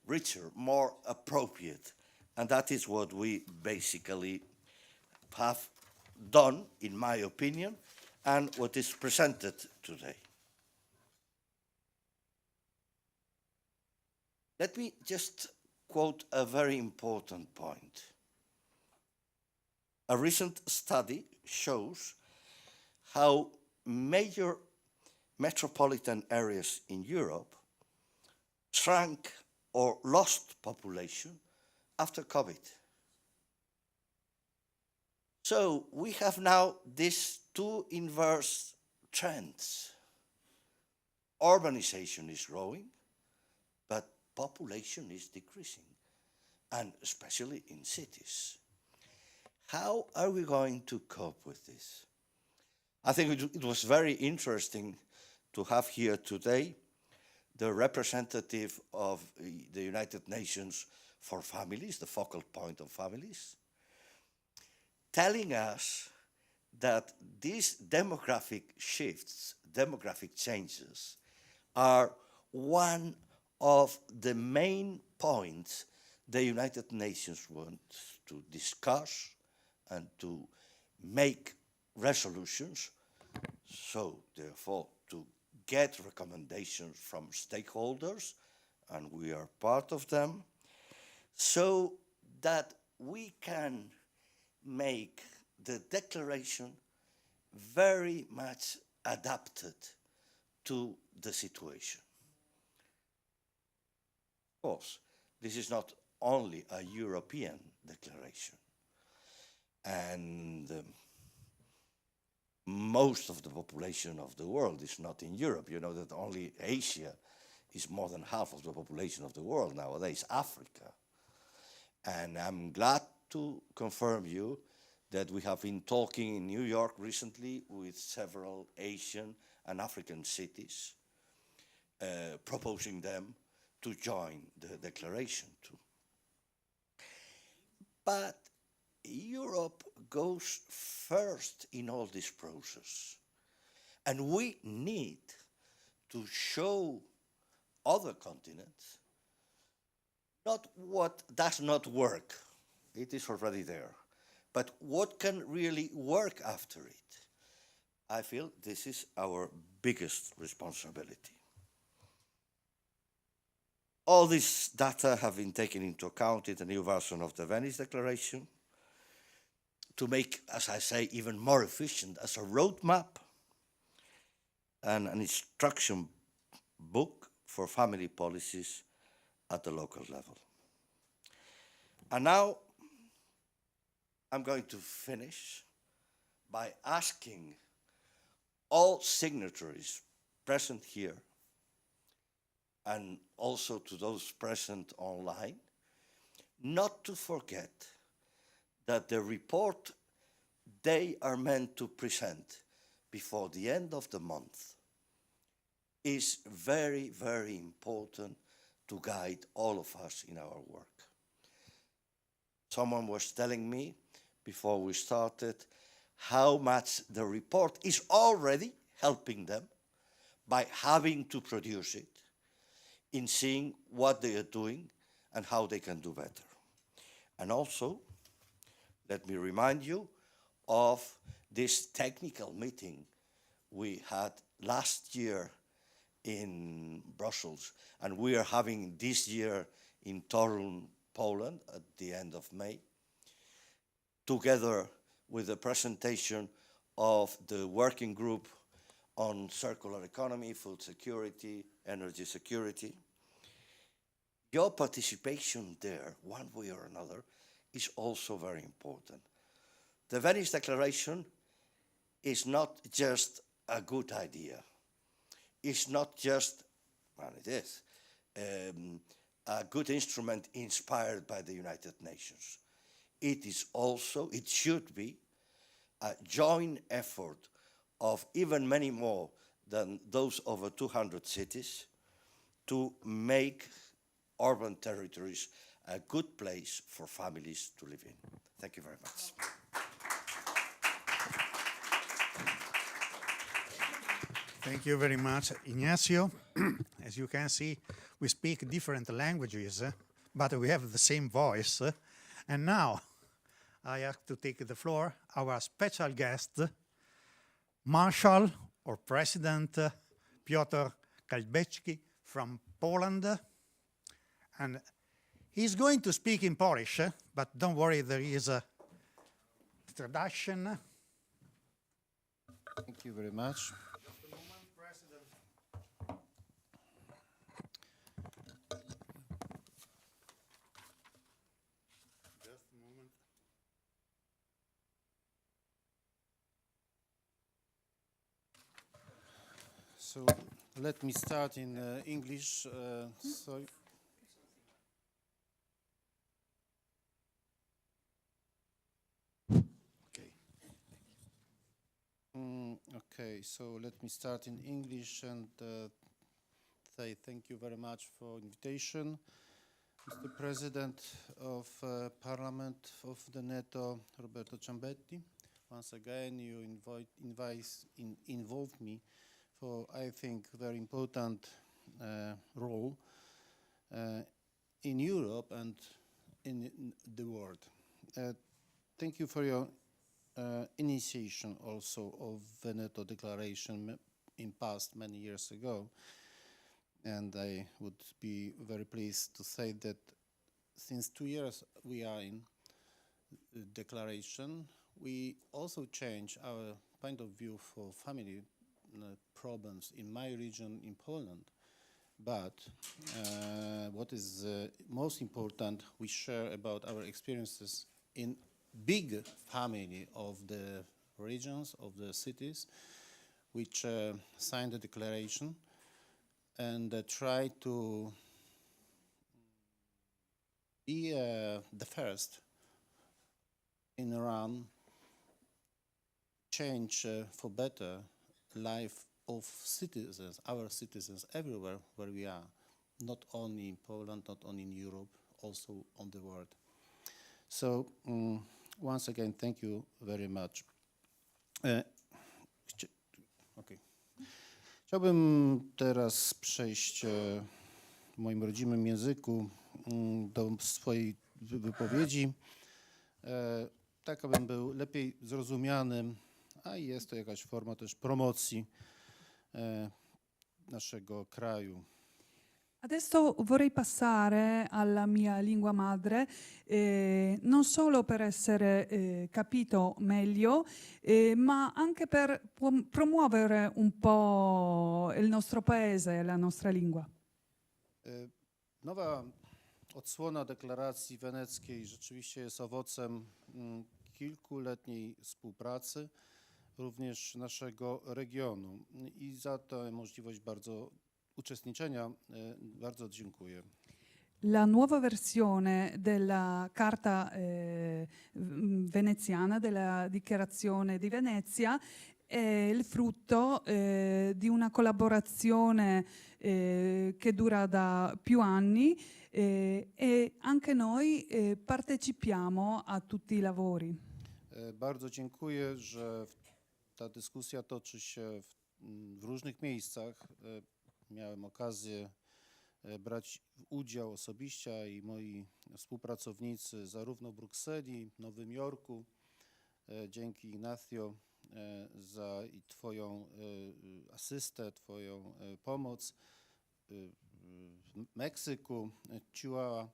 richer, more appropriate, and that is what we basically have done, in my opinion, and what is presented today. Let me just quote a very important point. A recent study shows how major metropolitan areas in Europe shrank or lost population after COVID. So we have now these two inverse trends. urbanization is growing, but population is decreasing, and especially in cities. How are we going to cope with this? I think it was very interesting to have here today the representative of the United Nations for Families, the focal point of families, telling us that these demographic shifts, demographic changes, are one of the main points the United Nations wants to discuss and to make resolutions, so therefore to get recommendations from stakeholders, and we are part of them, so that we can make the declaration very much adapted to the situation. Of course, this is not only a European declaration, and most of the population of the world is not in Europe. You know that only Asia is more than half of the population of the world nowadays, Africa. And I'm glad to confirm you that we have been talking in New York recently with several Asian and African cities, proposing them to join the declaration too. But Europe goes first in all this process, and we need to show other continents not what does not work, it is already there, but what can really work after it. I feel this is our biggest responsibility. All this data have been taken into account in the new version of the Venice Declaration to make, as I say, even more efficient as a roadmap and an instruction book for family policies at the local level. And now I'm going to finish by asking all signatories present here and also to those present online not to forget that the report they are meant to present before the end of the month is very, very important to guide all of us in our work. Someone was telling me before we started how much the report is already helping them by having to produce it, in seeing what they are doing and how they can do better. And also, let me remind you of this technical meeting we had last year in Brussels, and we are having this year in Torun, Poland, at the end of May, together with the presentation of the working group on circular economy, food security, energy security. Your participation there, one way or another, is also very important. The Venice Declaration is not just a good idea. It's not just, well, it is, a good instrument inspired by the United Nations. It is also, it should be, a joint effort of even many more than those over 200 cities to make urban territories a good place for families to live in. Thank you very much. Thank you very much, Ignacio. As you can see, we speak different languages, but we have the same voice. And now, I have to take the floor, our special guest, Marshal or President Piotr Kalbecki from Poland. And he's going to speak in Polish, but don't worry, there is a traduction. Thank you very much. So let me start in English. Sorry. Okay. Okay, so let me start in English and say thank you very much for invitation. Mr. President of Parliament of the NATO, Roberto Ciambetti. Once again, you involved me for, I think, very important role in Europe and in the world. Thank you for your initiation also of the NATO Declaration in past many years ago. And I would be very pleased to say that since 2 years we are in the declaration, we also change our point of view for family problems in my region in Poland. But what is most important, we share about our experiences in big family of the regions, of the cities, which signed the declaration and try to be the first in Iran change for better life of citizens, our citizens everywhere where we are, not only in Poland, not only in Europe, also on the world. So once again, thank you very much. Okay. Chciałbym teraz przejść w moim rodzimym języku do swojej wypowiedzi, tak abym był lepiej zrozumiany, a jest to jakaś forma też promocji naszego kraju. Adesso vorrei passare alla mia lingua madre, non solo per essere capito meglio, ma anche per promuovere un po' il nostro paese e la nostra lingua. Nowa odsłona deklaracji weneckiej rzeczywiście jest owocem kilkuletniej współpracy, również naszego regionu. I za tę możliwość uczestniczenia bardzo dziękuję. La nuova versione della Carta veneziana, della Dichiarazione di Venezia, è il frutto di una collaborazione che dura da più anni e anche noi partecipiamo a tutti i lavori. Bardzo dziękuję, że ta dyskusja toczy się w różnych miejscach. Miałem okazję brać udział osobiście i moi współpracownicy zarówno w Brukseli, Nowym Jorku. Dzięki Ignacio za Twoją asystę, Twoją pomoc w Meksyku, Chihuahua,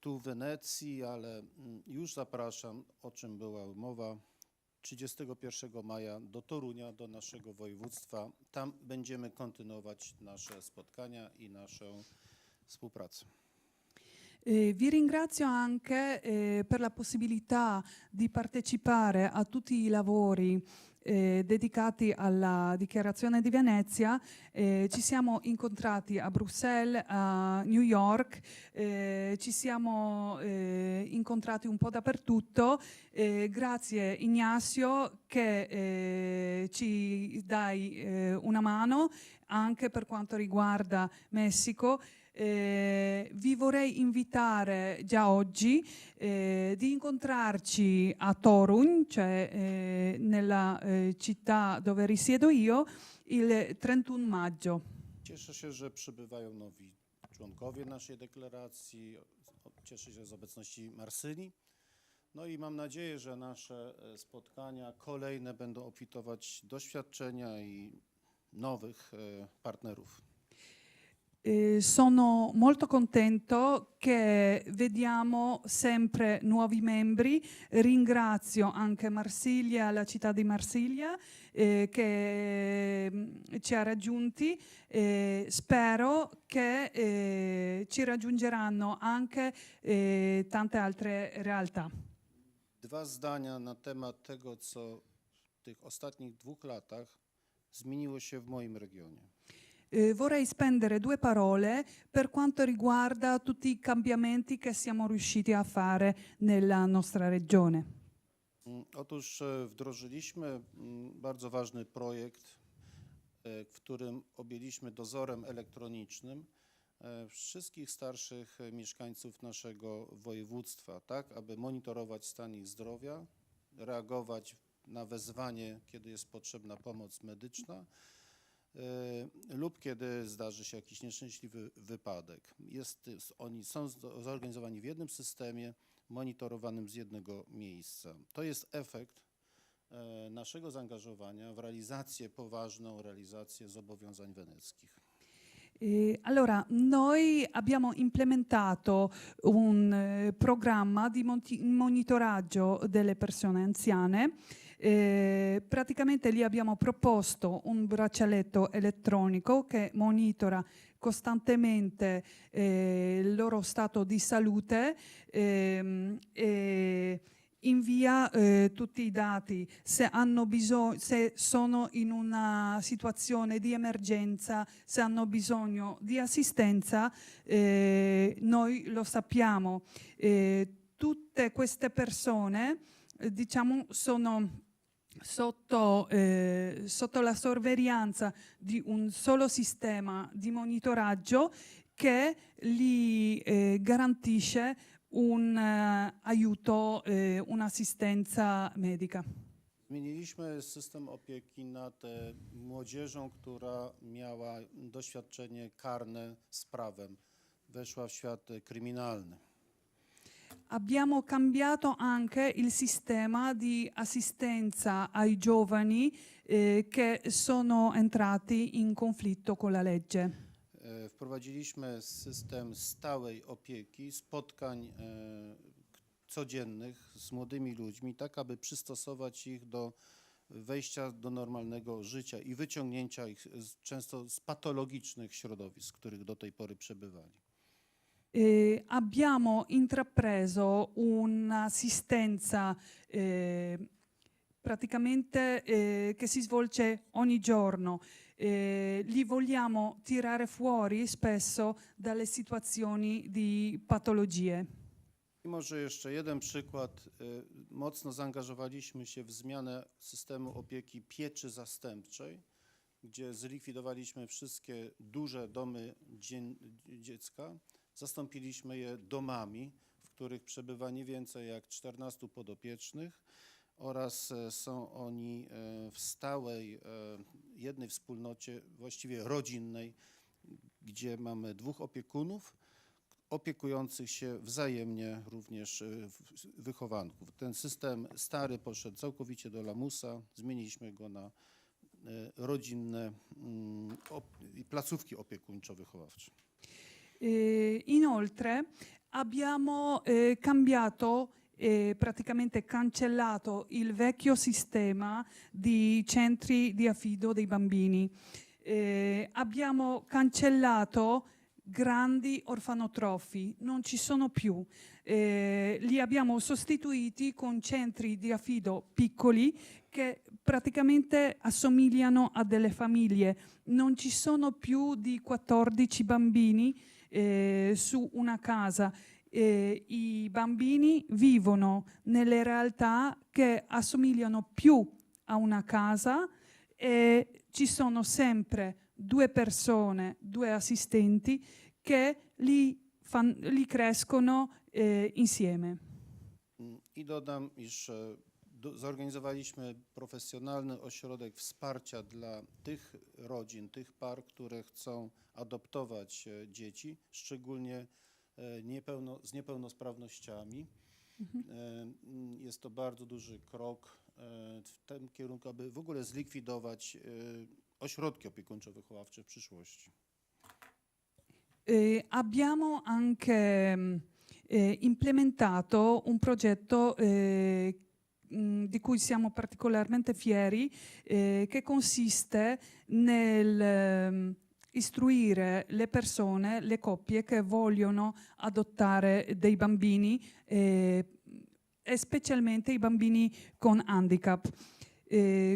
tu w Wenecji, ale już zapraszam, o czym była mowa, 31 maja do Torunia, do naszego województwa. Tam będziemy kontynuować nasze spotkania i naszą współpracę. Vi ringrazio anche per la possibilità di partecipare a tutti i lavori dedicati alla Dichiarazione di Venezia. Ci siamo incontrati a Bruxelles, a New York, ci siamo incontrati un po' dappertutto. Grazie Ignacio che ci dai una mano anche per quanto riguarda Messico. Vi vorrei invitare già oggi di incontrarci a Torun, cioè nella città dove risiedo io, il 31 maggio. Cieszę się, że przybywają nowi członkowie naszej deklaracji. Cieszę się z obecności Marsylii. No i mam nadzieję, że nasze spotkania kolejne będą obfitować doświadczenia i nowych partnerów. Sono molto contento che vediamo sempre nuovi membri. Ringrazio anche Marsiglia, la città di Marsiglia, che ci ha raggiunti. Spero che ci raggiungeranno anche tante altre realtà. Dwa zdania na temat tego, co w tych ostatnich 2 latach zmieniło się w moim regionie. vorrei spendere 2 parole per quanto riguarda tutti i cambiamenti che siamo riusciti a fare nella nostra regione. Otóż wdrożyliśmy bardzo ważny projekt, w którym objęliśmy dozorem elektronicznym wszystkich starszych mieszkańców naszego województwa, tak aby monitorować stan ich zdrowia, reagować na wezwanie, kiedy jest potrzebna pomoc medyczna lub kiedy zdarzy się jakiś nieszczęśliwy wypadek. Oni są zorganizowani w jednym systemie, monitorowanym z jednego miejsca. To jest efekt naszego zaangażowania w poważną realizację zobowiązań weneckich. Allora, noi abbiamo implementato un programma di monitoraggio delle persone anziane. Praticamente lì abbiamo proposto un braccialetto elettronico che monitora costantemente il loro stato di salute e invia tutti i dati se hanno bisogno, se sono in una situazione di emergenza, se hanno bisogno di assistenza, noi lo sappiamo. Tutte queste persone, diciamo, sono sotto la sorveglianza di un solo sistema di monitoraggio che li garantisce un aiuto, un'assistenza medica. Zmieniliśmy system opieki nad młodzieżą, która miała doświadczenie karne z prawem, weszła w świat kryminalny. Abbiamo cambiato anche il sistema di assistenza ai giovani che sono entrati in conflitto con la legge. Wprowadziliśmy system stałej opieki, spotkań codziennych z młodymi ludźmi, tak aby przystosować ich do wejścia do normalnego życia i wyciągnięcia ich często z patologicznych środowisk, w których do tej pory przebywali. Abbiamo intrapreso un'assistenza praticamente che si svolge ogni giorno. Li vogliamo tirare fuori spesso dalle situazioni di patologie. I może jeszcze jeden przykład. Mocno zaangażowaliśmy się w zmianę systemu opieki pieczy zastępczej, gdzie zlikwidowaliśmy wszystkie duże domy dziecka. Zastąpiliśmy je domami, w których przebywa nie więcej jak 14 podopiecznych oraz są oni w stałej jednej wspólnocie, właściwie rodzinnej, gdzie mamy 2 opiekunów opiekujących się wzajemnie również wychowanków. Ten system stary poszedł całkowicie do lamusa, zmieniliśmy go na rodzinne placówki opiekuńczo-wychowawcze. Inoltre abbiamo cambiato praticamente cancellato il vecchio sistema di centri di affido dei bambini. Abbiamo cancellato grandi orfanotrofi, non ci sono più. Li abbiamo sostituiti con centri di affido piccoli che praticamente assomigliano a delle famiglie. Non ci sono più di 14 bambini su una casa. I bambini vivono nelle realtà che assomigliano più a una casa e ci sono sempre 2 persone, 2 assistenti che li crescono insieme. I dodam, iż zorganizowaliśmy profesjonalny ośrodek wsparcia dla tych rodzin, tych par, które chcą adoptować dzieci, szczególnie z niepełnosprawnościami. Jest to bardzo duży krok w tym kierunku, aby w ogóle zlikwidować ośrodki opiekuńczo-wychowawcze w przyszłości. Abbiamo anche implementato un progetto di cui siamo particolarmente fieri, che consiste nel istruire le persone, le coppie che vogliono adottare dei bambini e specialmente i bambini con handicap.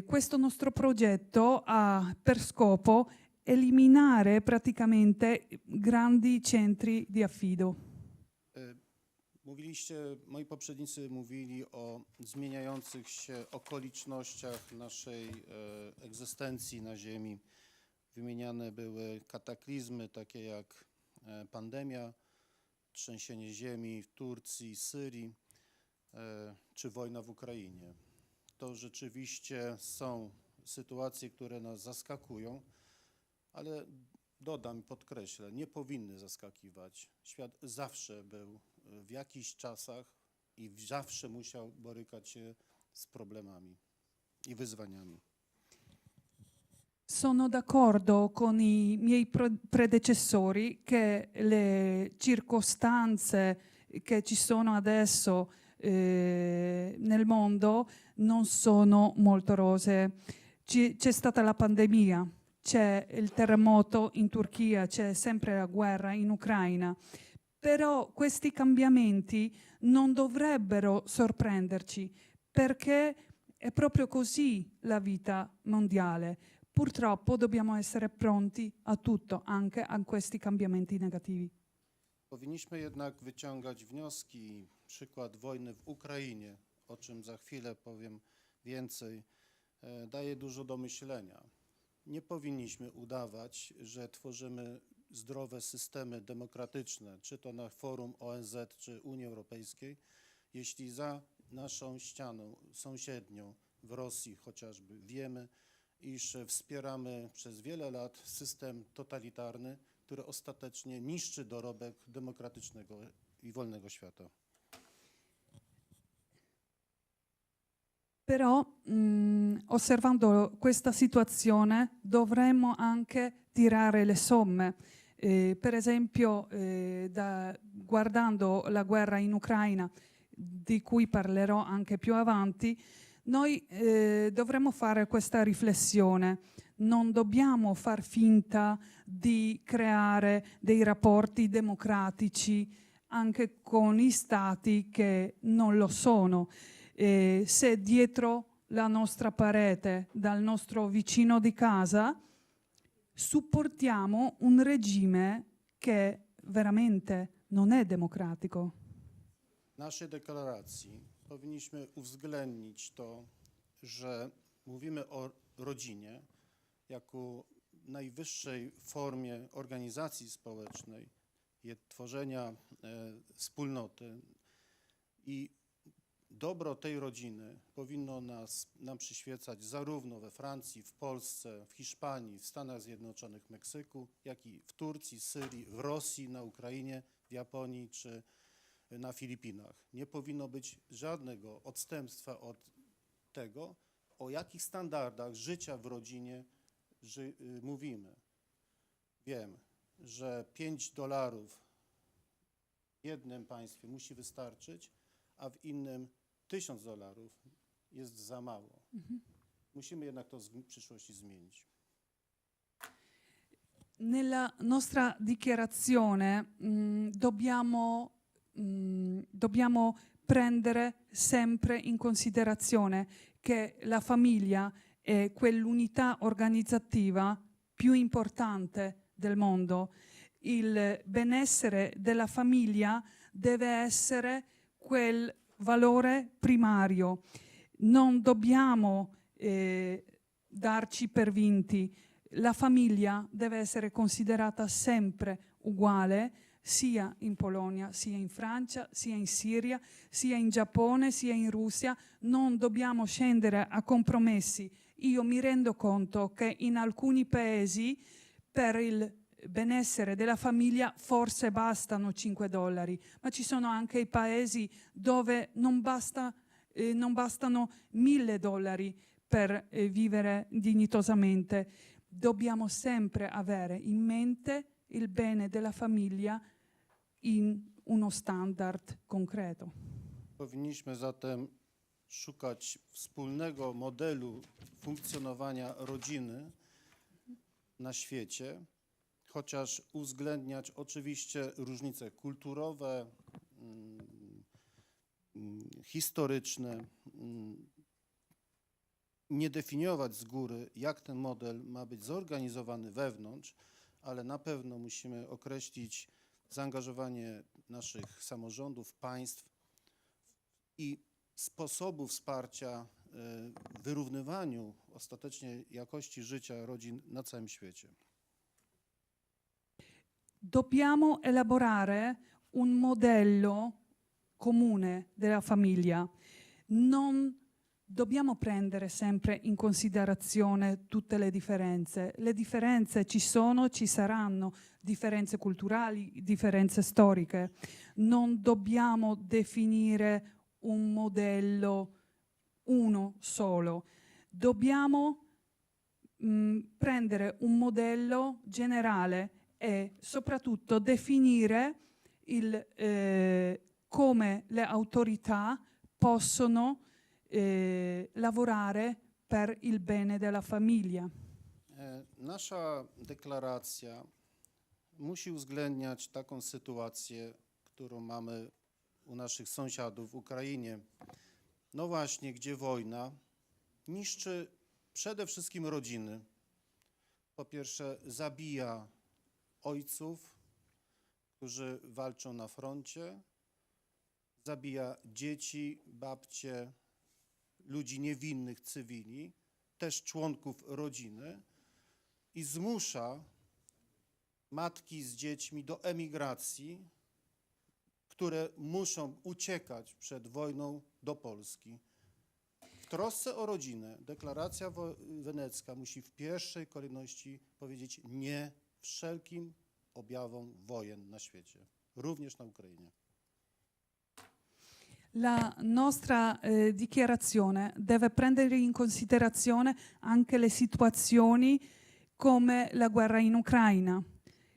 Questo nostro progetto ha per scopo eliminare praticamente grandi centri di affido. Moi poprzednicy mówili o zmieniających się okolicznościach naszej egzystencji na Ziemi. Wymieniane były kataklizmy takie jak pandemia, trzęsienie ziemi w Turcji, Syrii czy wojna w Ukrainie. To rzeczywiście są sytuacje, które nas zaskakują, ale dodam i podkreślę, nie powinny zaskakiwać. Świat zawsze był w jakichś czasach i zawsze musiał borykać się z problemami i wyzwaniami. Sono d'accordo con i miei predecessori che le circostanze che ci sono adesso nel mondo non sono molto rosee. C'è stata la pandemia, c'è il terremoto in Turchia, c'è sempre la guerra in Ucraina, però questi cambiamenti non dovrebbero sorprenderci perché è proprio così la vita mondiale. Purtroppo dobbiamo essere pronti a tutto, anche a questi cambiamenti negativi. Powinniśmy jednak wyciągać wnioski. Przykład wojny w Ukrainie, o czym za chwilę powiem więcej, daje dużo do myślenia. Nie powinniśmy udawać, że tworzymy zdrowe systemy demokratyczne, czy to na forum ONZ, czy Unii Europejskiej, jeśli za naszą ścianą sąsiednią w Rosji chociażby wiemy, iż wspieramy przez wiele lat system totalitarny, który ostatecznie niszczy dorobek demokratycznego i wolnego świata. Però osservando questa situazione dovremmo anche tirare le somme. Per esempio, guardando la guerra in Ucraina, di cui parlerò anche più avanti, noi dovremmo fare questa riflessione. Non dobbiamo far finta di creare dei rapporti democratici anche con i stati che non lo sono. Se dietro la nostra parete, dal nostro vicino di casa, supportiamo un regime che veramente non è democratico. W naszej deklaracji powinniśmy uwzględnić to, że mówimy o rodzinie jako najwyższej formie organizacji społecznej, tworzenia wspólnoty i dobro tej rodziny powinno nam przyświecać zarówno we Francji, w Polsce, w Hiszpanii, w Stanach Zjednoczonych, w Meksyku, jak i w Turcji, Syrii, w Rosji, na Ukrainie, w Japonii czy na Filipinach. Nie powinno być żadnego odstępstwa od tego, o jakich standardach życia w rodzinie mówimy. Wiem, że $5 w jednym państwie musi wystarczyć, a w innym $1000 jest za mało. Musimy jednak to w przyszłości zmienić. Nella nostra dichiarazione dobbiamo prendere sempre in considerazione che la famiglia è quell'unità organizzativa più importante del mondo. Il benessere della famiglia deve essere quel valore primario. Non dobbiamo darci per vinti. La famiglia deve essere considerata sempre uguale, sia in Polonia, sia in Francia, sia in Siria, sia in Giappone, sia in Russia. Non dobbiamo scendere a compromessi. Io mi rendo conto che in alcuni paesi per il benessere della famiglia forse bastano $5, ma ci sono anche i paesi dove non bastano $1000 per vivere dignitosamente. Dobbiamo sempre avere in mente il bene della famiglia in uno standard konkreto. Powinniśmy zatem szukać wspólnego modelu funkcjonowania rodziny na świecie, chociaż uwzględniać oczywiście różnice kulturowe, historyczne, nie definiować z góry, jak ten model ma być zorganizowany wewnątrz, ale na pewno musimy określić zaangażowanie naszych samorządów, państw i sposobu wsparcia w wyrównywaniu ostatecznie jakości życia rodzin na całym świecie. Dobbiamo elaborare un modello comune della famiglia. Non dobbiamo prendere sempre in considerazione tutte le differenze. Le differenze ci sono, ci saranno, differenze culturali, differenze storiche. Non dobbiamo definire un modello uno solo. Dobbiamo prendere un modello generale e soprattutto definire come le autorità possono lavorare per il bene della famiglia. Nasza deklaracja musi uwzględniać taką sytuację, którą mamy u naszych sąsiadów w Ukrainie. No właśnie, gdzie wojna niszczy przede wszystkim rodziny. Po pierwsze, zabija ojców, którzy walczą na froncie, zabija dzieci, babcie, ludzi niewinnych, cywili, też członków rodziny i zmusza matki z dziećmi do emigracji, które muszą uciekać przed wojną do Polski. W trosce o rodzinę deklaracja wenecka musi w pierwszej kolejności powiedzieć nie wszelkim objawom wojen na świecie, również na Ukrainie. La nostra dichiarazione deve prendere in considerazione anche le situazioni come la guerra in Ucraina,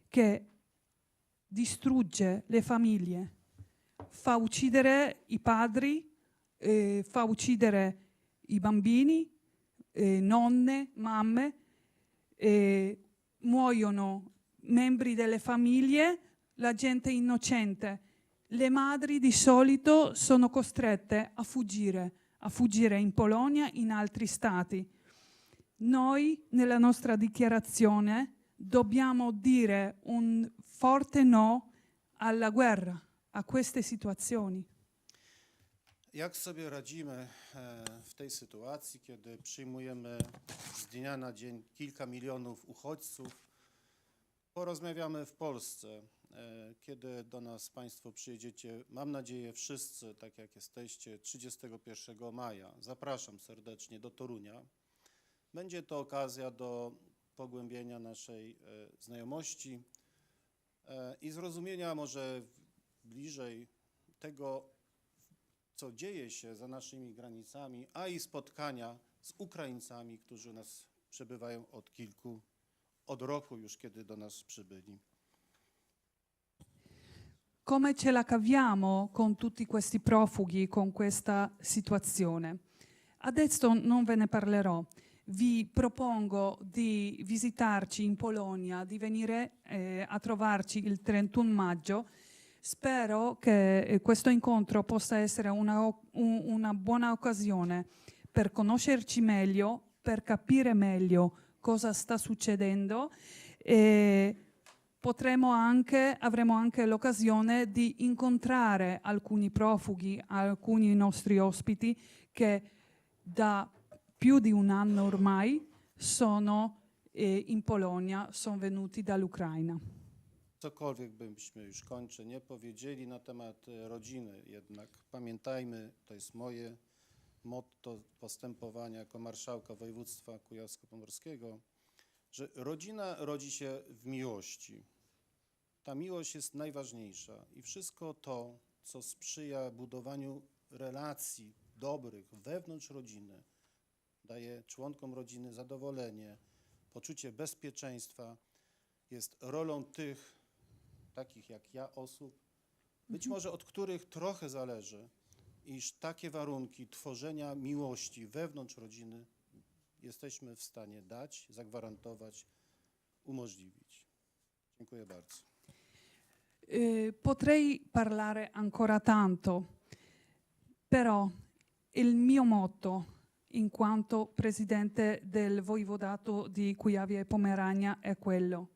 che distrugge le famiglie, fa uccidere i padri, fa uccidere i bambini, nonne, mamme, muoiono membri delle famiglie, la gente innocente. Le madri di solito sono costrette a fuggire in Polonia, in altri stati. Noi nella nostra dichiarazione dobbiamo dire un forte no alla guerra, a queste situazioni. Jak sobie radzimy w tej sytuacji, kiedy przyjmujemy z dnia na dzień kilka milionów uchodźców? Porozmawiamy w Polsce. Kiedy do nas Państwo przyjedziecie, mam nadzieję wszyscy, tak jak jesteście, 31 maja. Zapraszam serdecznie do Torunia. Będzie to okazja do pogłębienia naszej znajomości i zrozumienia może bliżej tego, co dzieje się za naszymi granicami, a i spotkania z Ukraińcami, którzy u nas przebywają od roku już, kiedy do nas przybyli. Come ce la caviamo con tutti questi profughi, con questa situazione? Adesso non ve ne parlerò. Vi propongo di visitarci in Polonia, di venire a trovarci il 31 maggio. Spero che questo incontro possa essere una buona occasione per conoscerci meglio, per capire meglio cosa sta succedendo e avremo anche l'occasione di incontrare alcuni profughi, alcuni nostri ospiti che da più di un anno ormai sono in Polonia, sono venuti dall'Ucraina. Cokolwiek byśmy już kończę nie powiedzieli na temat rodziny, jednak pamiętajmy, to jest moje motto postępowania jako marszałka województwa kujawsko-pomorskiego, że rodzina rodzi się w miłości. Ta miłość jest najważniejsza i wszystko to, co sprzyja budowaniu relacji dobrych wewnątrz rodziny, daje członkom rodziny zadowolenie, poczucie bezpieczeństwa, jest rolą tych, takich jak ja, osób, być może od których trochę zależy, iż takie warunki tworzenia miłości wewnątrz rodziny jesteśmy w stanie dać, zagwarantować, umożliwić. Dziękuję bardzo. Potrei parlare ancora tanto, però il mio motto in quanto presidente del Voivodato di Kuyavia e Pomerania è quello.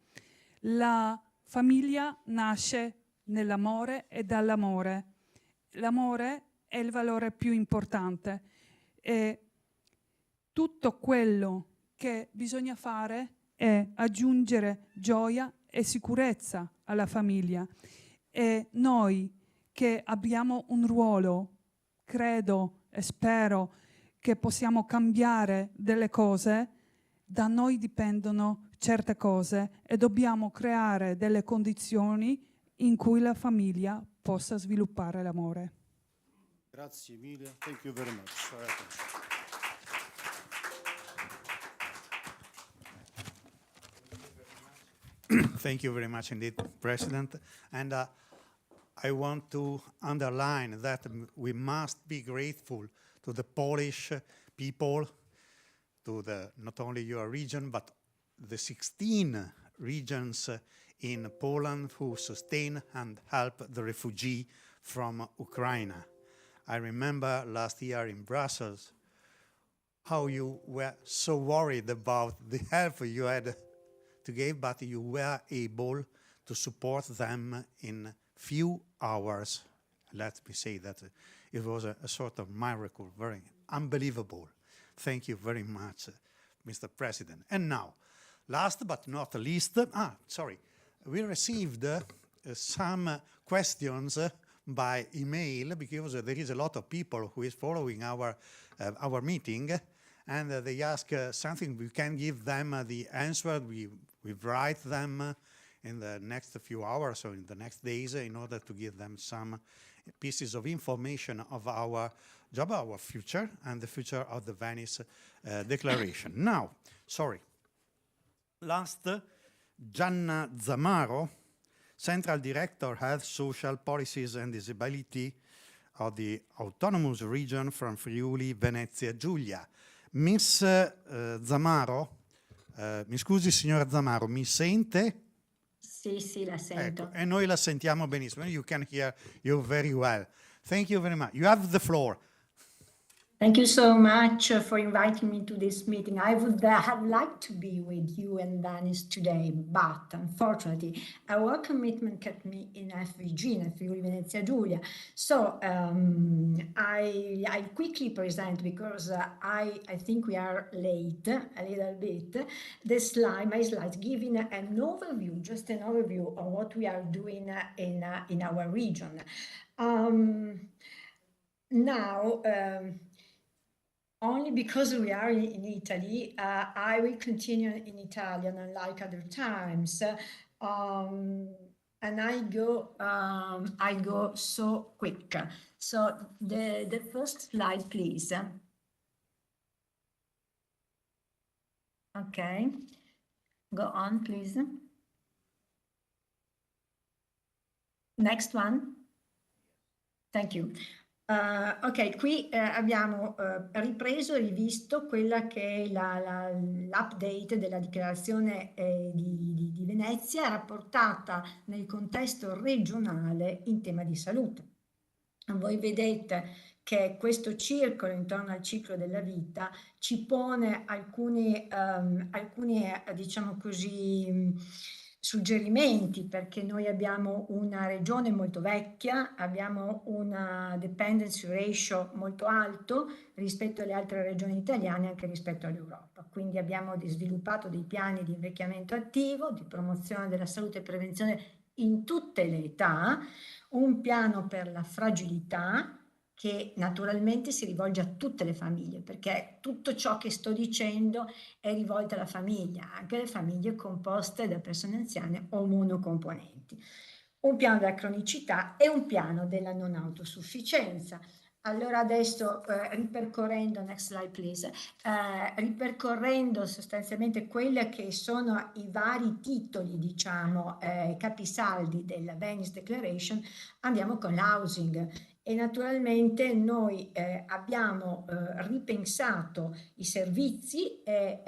La famiglia nasce nell'amore e dall'amore. L'amore è il valore più importante e tutto quello che bisogna fare è aggiungere gioia e sicurezza alla famiglia. E noi che abbiamo un ruolo, credo e spero che possiamo cambiare delle cose, da noi dipendono certe cose e dobbiamo creare delle condizioni in cui la famiglia possa sviluppare l'amore. Grazie mille. Thank you very much for your attention. Thank you very much indeed, President. And I want to underline that we must be grateful to the Polish people, to not only your region, but the 16 regions in Poland who sustain and help the refugee from Ukraine. I remember last year in Brussels how you were so worried about the help you had to give, but you were able to support them in few hours. Let me say that it was a sort of miracle, very unbelievable. Thank you very much, Mr. President. And now, last but not least, we received some questions by email because there is a lot of people who is following our meeting, and they ask something. We can give them the answer. We write them in the next few hours or in the next days in order to give them some pieces of information of our job, our future, and the future of the Venice Declaration. Now, last, Gianna Zamaro, Central Director, Health, Social Policies and Disability of the Autonomous Region from Friuli, Venezia Giulia. Miss Zamaro, mi scusi signora Zamaro, mi sente? Sì, la sento. Ecco, e noi la sentiamo benissimo. You can hear you very well. Thank you very much. You have the floor. Thank you so much for inviting me to this meeting. I would have liked to be with you in Venice today, but unfortunately, our commitment kept me in FVG, in Friuli Venezia Giulia. So I quickly present, because I think we are late a little bit, my slides giving an overview, just an overview of what we are doing in our region. Only because we are in Italy, I will continue in Italian, unlike other times. And I go so quick. So the first slide, please. Okay, go on, please. Next one. Thank you. Ok, qui abbiamo ripreso e rivisto quella che è l'update della dichiarazione di Venezia rapportata nel contesto regionale in tema di salute. Voi vedete che questo circolo intorno al ciclo della vita ci pone alcuni diciamo così, suggerimenti, perché noi abbiamo una regione molto vecchia, abbiamo una dependency ratio molto alto rispetto alle altre regioni italiane, anche rispetto all'Europa. Quindi abbiamo sviluppato dei piani di invecchiamento attivo, di promozione della salute e prevenzione in tutte le età, un piano per la fragilità che naturalmente si rivolge a tutte le famiglie, perché tutto ciò che sto dicendo è rivolto alla famiglia, anche le famiglie composte da persone anziane o monocomponenti. Un piano della cronicità e un piano della non autosufficienza. Allora adesso ripercorrendo, next slide please, ripercorrendo sostanzialmente quelli che sono i vari titoli, diciamo, capisaldi della Venice Declaration, andiamo con l'housing. E naturalmente noi abbiamo ripensato i servizi e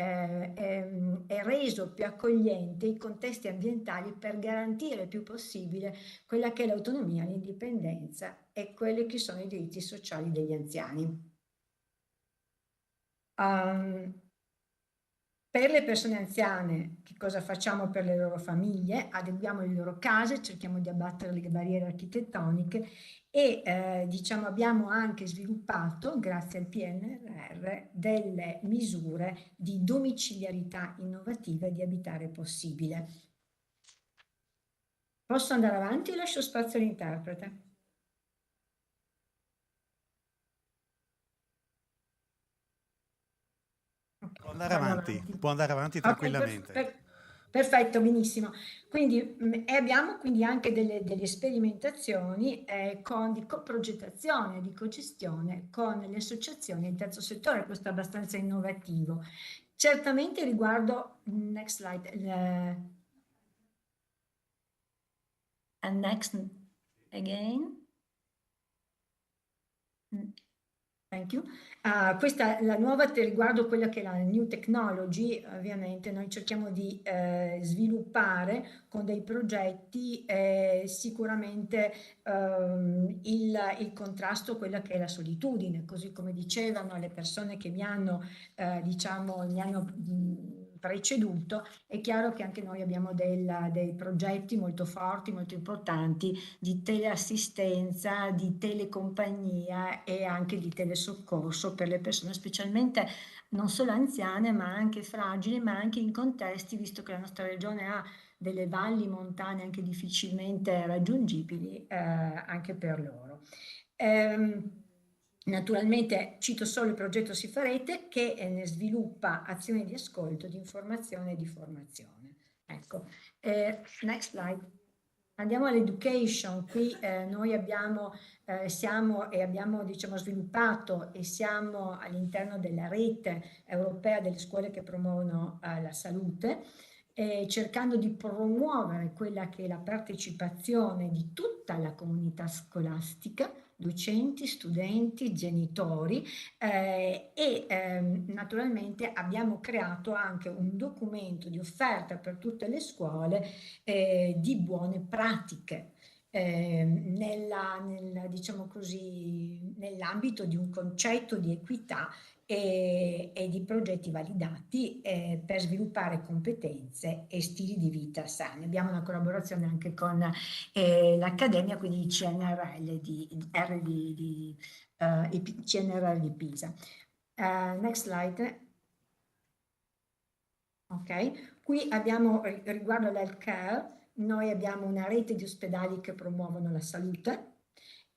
reso più accogliente i contesti ambientali per garantire il più possibile quella che è l'autonomia, l'indipendenza e quelli che sono i diritti sociali degli anziani. Per le persone anziane, che cosa facciamo per le loro famiglie? Adeguiamo le loro case, cerchiamo di abbattere le barriere architettoniche e diciamo, abbiamo anche sviluppato, grazie al PNRR, delle misure di domiciliarità innovativa e di abitare possibile. Posso andare avanti o lascio spazio all'interprete? Può andare avanti tranquillamente. Okay, perfetto, benissimo. Quindi abbiamo quindi anche delle sperimentazioni di coprogettazione, di cogestione con le associazioni del terzo settore, questo è abbastanza innovativo. Certamente riguardo, next slide, and next again. Thank you. Questa la nuova riguardo quella che è la new technology, ovviamente noi cerchiamo di sviluppare con dei progetti sicuramente il contrasto a quella che è la solitudine, così come dicevano le persone che mi hanno preceduto. È chiaro che anche noi abbiamo dei progetti molto forti, molto importanti di teleassistenza, di telecompagnia e anche di telesoccorso per le persone, specialmente non solo anziane ma anche fragili, ma anche in contesti, visto che la nostra regione ha delle valli montane anche difficilmente raggiungibili anche per loro. Naturalmente cito solo il progetto Sifarete che ne sviluppa azioni di ascolto, di informazione e di formazione. Ecco, next slide. Andiamo all'education. Qui noi abbiamo sviluppato e siamo all'interno della rete europea delle scuole che promuovono la salute, cercando di promuovere quella che è la partecipazione di tutta la comunità scolastica, docenti, studenti, genitori naturalmente abbiamo creato anche un documento di offerta per tutte le scuole di buone pratiche diciamo così, nell'ambito di un concetto di equità e di progetti validati per sviluppare competenze e stili di vita sani. Abbiamo una collaborazione anche con l'Accademia, quindi il CNRL di Pisa. Next slide. Ok, qui abbiamo riguardo all'health care, noi abbiamo una rete di ospedali che promuovono la salute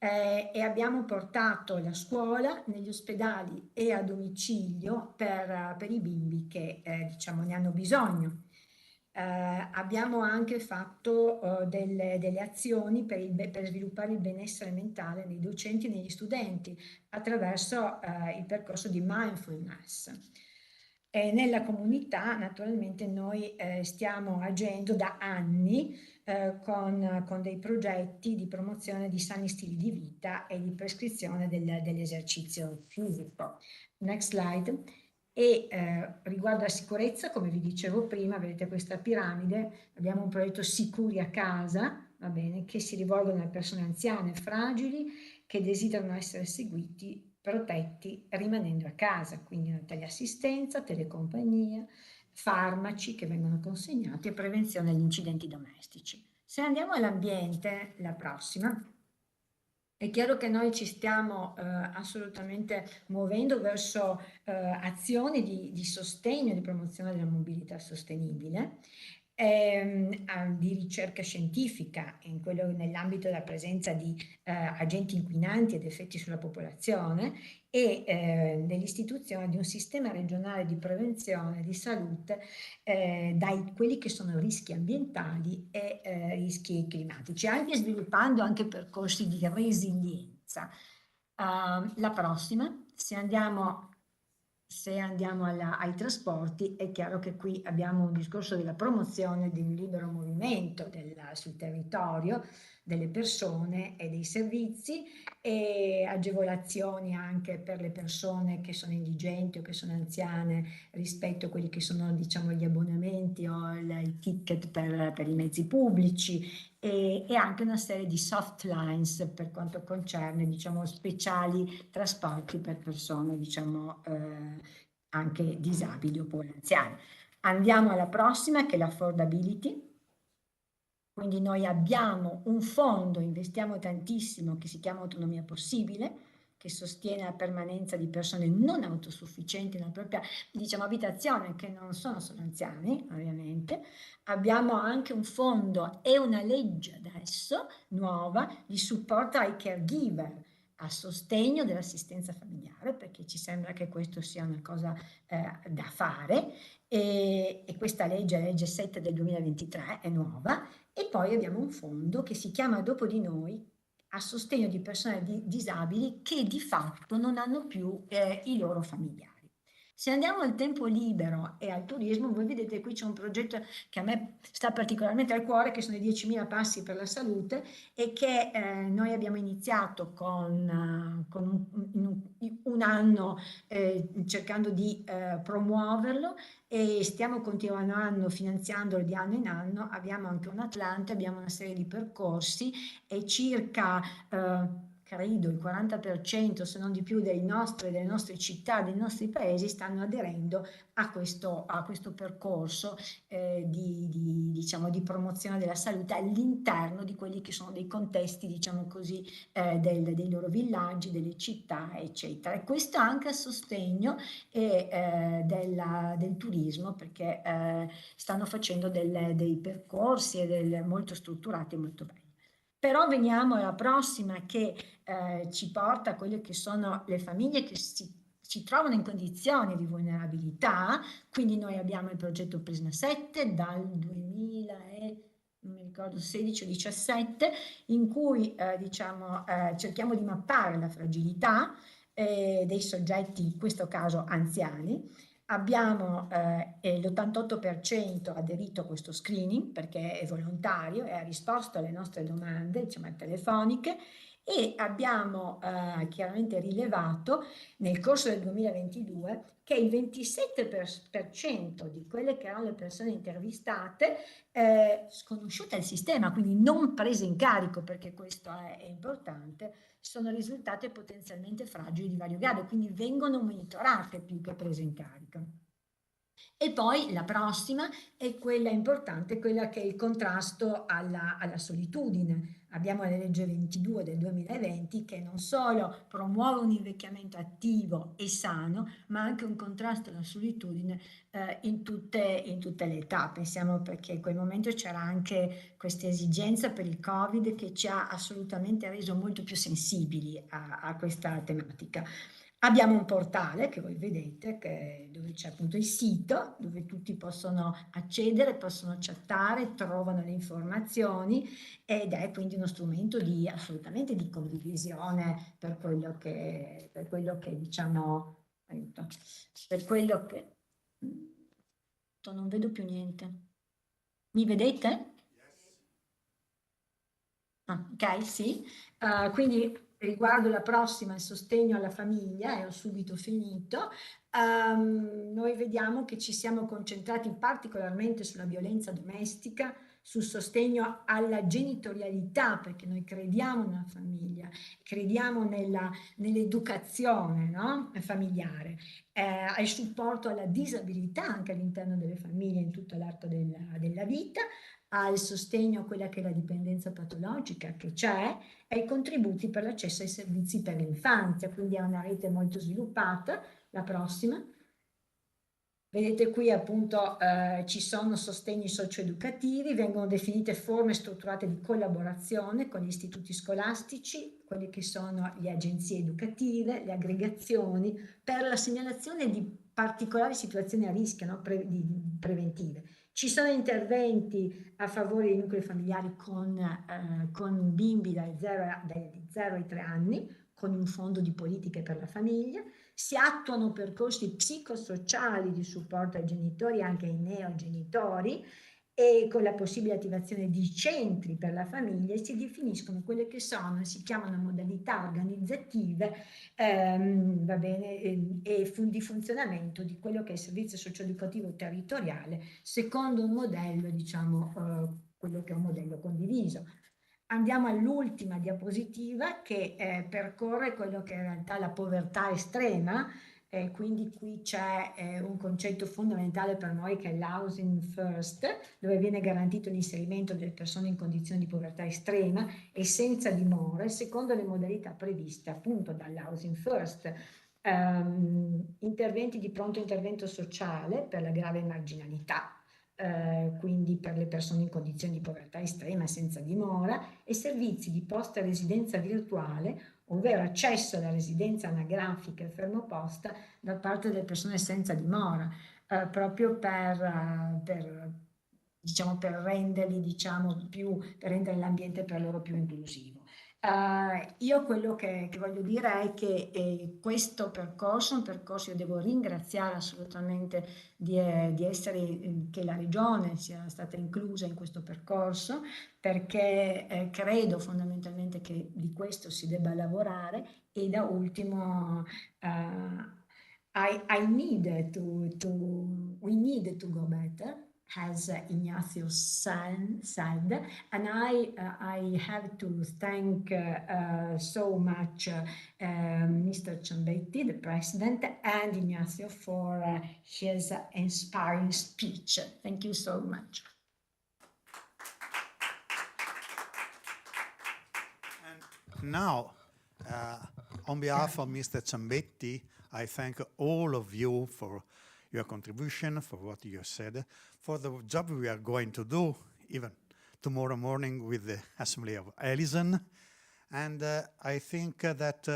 e abbiamo portato la scuola negli ospedali e a domicilio per i bimbi che diciamo ne hanno bisogno. Abbiamo anche fatto delle azioni per sviluppare il benessere mentale nei docenti e negli studenti attraverso il percorso di mindfulness. Nella comunità naturalmente noi stiamo agendo da anni con dei progetti di promozione di sani stili di vita e di prescrizione dell'esercizio fisico. Next slide. E riguardo alla sicurezza, come vi dicevo prima, vedete questa piramide, abbiamo un progetto Sicuri a casa, va bene, che si rivolgono alle persone anziane, fragili, che desiderano essere seguiti, protetti rimanendo a casa, quindi una teleassistenza, telecompagnia, farmaci che vengono consegnati e prevenzione degli incidenti domestici. Se andiamo all'ambiente, la prossima, è chiaro che noi ci stiamo assolutamente muovendo verso azioni di sostegno e di promozione della mobilità sostenibile, di ricerca scientifica nell'ambito della presenza di agenti inquinanti ed effetti sulla popolazione e dell'istituzione di un sistema regionale di prevenzione di salute dai quelli che sono rischi ambientali e rischi climatici, anche sviluppando anche percorsi di resilienza. La prossima, se andiamo ai trasporti, è chiaro che qui abbiamo un discorso della promozione di un libero movimento sul territorio delle persone e dei servizi e agevolazioni anche per le persone che sono indigenti o che sono anziane rispetto a quelli che sono, diciamo, gli abbonamenti o i ticket per i mezzi pubblici e anche una serie di soft lines per quanto concerne, diciamo, speciali trasporti per persone, diciamo, anche disabili oppure anziani. Andiamo alla prossima, che è l'affordability. Quindi noi abbiamo un fondo, investiamo tantissimo, che si chiama Autonomia Possibile, che sostiene la permanenza di persone non autosufficienti nella propria, diciamo, abitazione, che non sono solo anziani, ovviamente. Abbiamo anche un fondo e una legge adesso, nuova, di supporto ai caregiver, a sostegno dell'assistenza familiare, perché ci sembra che questo sia una cosa da fare. E questa legge, la legge 7 del 2023, è nuova. E poi abbiamo un fondo che si chiama Dopo di Noi, a sostegno di persone disabili che di fatto non hanno più i loro familiari. Se andiamo al tempo libero e al turismo, voi vedete qui c'è un progetto che a me sta particolarmente al cuore, che sono i 10.000 passi per la salute, e che noi abbiamo iniziato con un anno cercando di promuoverlo, e stiamo continuando finanziandolo di anno in anno. Abbiamo anche un Atlante, abbiamo una serie di percorsi e circa credo il 40%, se non di più, delle nostre città, dei nostri paesi stanno aderendo a questo percorso diciamo, di promozione della salute all'interno di quelli che sono dei contesti, diciamo così, dei loro villaggi, delle città, eccetera. E questo anche a sostegno del turismo, perché stanno facendo dei percorsi molto strutturati e molto belli. Però veniamo alla prossima, che ci porta a quelle che sono le famiglie che si trovano in condizioni di vulnerabilità. Quindi noi abbiamo il progetto Prisma 7 dal 2016 o 17, in cui diciamo, cerchiamo di mappare la fragilità dei soggetti, in questo caso anziani. Abbiamo l'88% aderito a questo screening perché è volontario e ha risposto alle nostre domande, diciamo, telefoniche, e abbiamo chiaramente rilevato nel corso del 2022 che il 27% di quelle che erano le persone intervistate sconosciute al sistema, quindi non prese in carico, perché questo è importante, sono risultate potenzialmente fragili di vario grado, quindi vengono monitorate più che prese in carico. E poi la prossima è quella importante, quella che è il contrasto alla solitudine. Abbiamo la legge 22 del 2020 che non solo promuove un invecchiamento attivo e sano, ma anche un contrasto alla solitudine in tutte le età. Pensiamo, perché in quel momento c'era anche questa esigenza per il Covid che ci ha assolutamente reso molto più sensibili a questa tematica. Abbiamo un portale che voi vedete, dove c'è appunto il sito, dove tutti possono accedere, possono chattare, trovano le informazioni, ed è quindi uno strumento assolutamente di condivisione per quello che diciamo, aiuto, per quello che... Non vedo più niente. Mi vedete? Ah, ok, sì. Quindi riguardo la prossima, il sostegno alla famiglia, e ho subito finito, noi vediamo che ci siamo concentrati particolarmente sulla violenza domestica, sul sostegno alla genitorialità, perché noi crediamo nella famiglia, crediamo nell'educazione, no? Familiare, al supporto alla disabilità anche all'interno delle famiglie in tutto l'arco della vita, al sostegno a quella che è la dipendenza patologica che c'è, e i contributi per l'accesso ai servizi per l'infanzia, quindi è una rete molto sviluppata. La prossima. Vedete qui appunto ci sono sostegni socioeducativi, vengono definite forme strutturate di collaborazione con gli istituti scolastici, quelle che sono le agenzie educative, le aggregazioni, per la segnalazione di particolari situazioni a rischio, no? Preventive. Ci sono interventi a favore dei nuclei familiari con bimbi dai 0 ai 3 anni, con un fondo di politiche per la famiglia. Si attuano percorsi psicosociali di supporto ai genitori e anche ai neogenitori, e con la possibile attivazione di centri per la famiglia, e si definiscono quelle che sono, si chiamano modalità organizzative, va bene, e di funzionamento di quello che è il servizio socioeducativo territoriale, secondo un modello, diciamo, quello che è un modello condiviso. Andiamo all'ultima diapositiva, che percorre quello che è in realtà la povertà estrema, e quindi qui c'è un concetto fondamentale per noi che è l'housing first, dove viene garantito l'inserimento delle persone in condizioni di povertà estrema e senza dimore, secondo le modalità previste appunto dall'housing first. Interventi di pronto intervento sociale per la grave marginalità, quindi per le persone in condizioni di povertà estrema senza dimora, e servizi di posta residenza virtuale, ovvero accesso alla residenza anagrafica e fermoposta da parte delle persone senza dimora, proprio diciamo, per renderli, diciamo, per rendere l'ambiente per loro più inclusivo. Io quello che voglio dire è che questo percorso è un percorso, io devo ringraziare assolutamente che la Regione sia stata inclusa in questo percorso, perché credo fondamentalmente che di questo si debba lavorare. E da ultimo we need to go better, as Ignacio said, and I have to thank so much Mr. Ciambetti, the president, and Ignacio for his inspiring speech. Thank you so much. And now, on behalf of Mr. Ciambetti, I thank all of you for your contribution, for what you said, for the job we are going to do, even tomorrow morning with the Assembly of Ellison. And I think that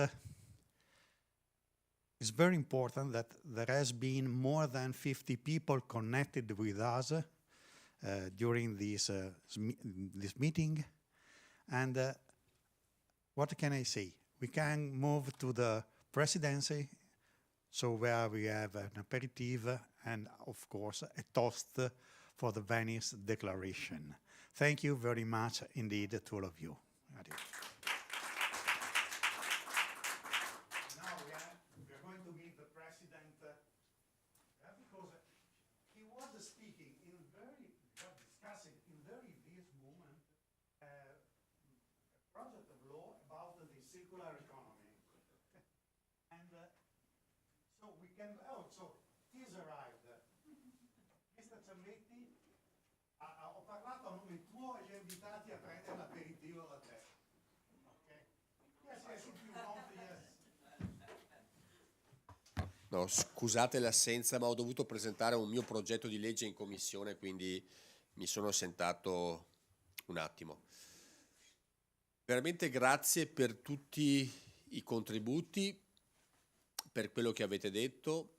it's very important that there has been more than 50 people connected with us during this meeting. And what can I say? We can move to the presidency, so where we have an aperitif and, of course, a toast for the Venice Declaration. Thank you very much indeed to all of you. Adios. Now we are going to meet the president because he was speaking discussing in this moment a project of law about the circular economy. And so we can, so he's arrived. Mr. Ciambetti, ho parlato a nome tuo e li ho invitati a prendere l'aperitivo da te. Okay? Yes, if you want, yes. No, scusate l'assenza, ma ho dovuto presentare un mio progetto di legge in commissione, quindi mi sono assentato un attimo. Veramente grazie per tutti i contributi, per quello che avete detto,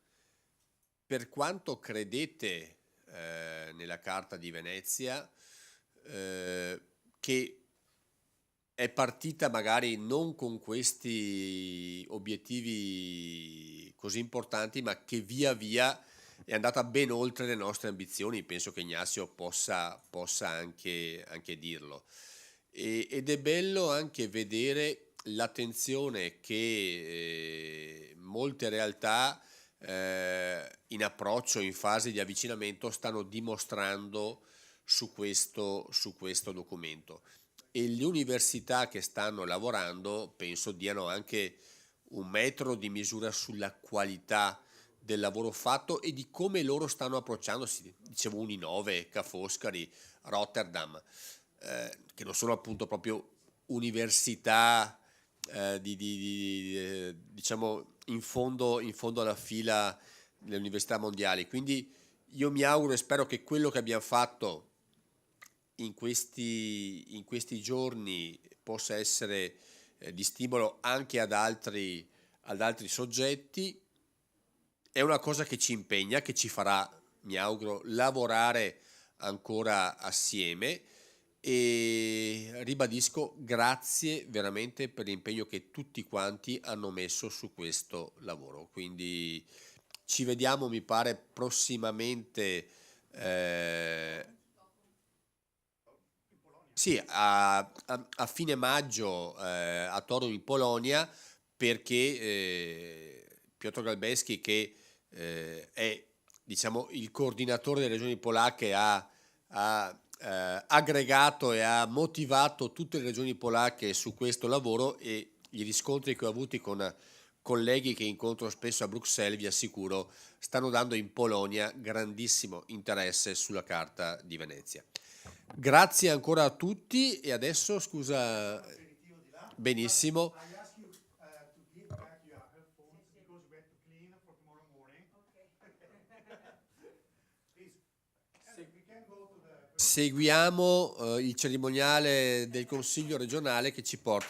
per quanto credete nella Carta di Venezia, che è partita magari non con questi obiettivi così importanti, ma che via via è andata ben oltre le nostre ambizioni. Penso che Ignacio possa anche dirlo. Ed è bello anche vedere l'attenzione che molte realtà in approccio, in fase di avvicinamento, stanno dimostrando su questo documento. E le università che stanno lavorando penso diano anche un metro di misura sulla qualità del lavoro fatto e di come loro stanno approcciandosi. Dicevo Uninove, Ca' Foscari, Rotterdam, che non sono appunto proprio università diciamo in fondo alla fila delle università mondiali. Quindi io mi auguro e spero che quello che abbiamo fatto in questi giorni possa essere di stimolo anche ad altri soggetti. È una cosa che ci impegna, che ci farà, mi auguro, lavorare ancora assieme, e ribadisco grazie veramente per l'impegno che tutti quanti hanno messo su questo lavoro. Quindi ci vediamo, mi pare, prossimamente sì, a fine maggio a Toro in Polonia, perché Piotr Galbewski, che è diciamo il coordinatore delle regioni polacche, ha aggregato e ha motivato tutte le regioni polacche su questo lavoro, e gli riscontri che ho avuti con colleghi che incontro spesso a Bruxelles, vi assicuro, stanno dando in Polonia grandissimo interesse sulla Carta di Venezia. Grazie ancora a tutti e adesso, scusa, benissimo. Seguiamo il cerimoniale del Consiglio regionale che ci porta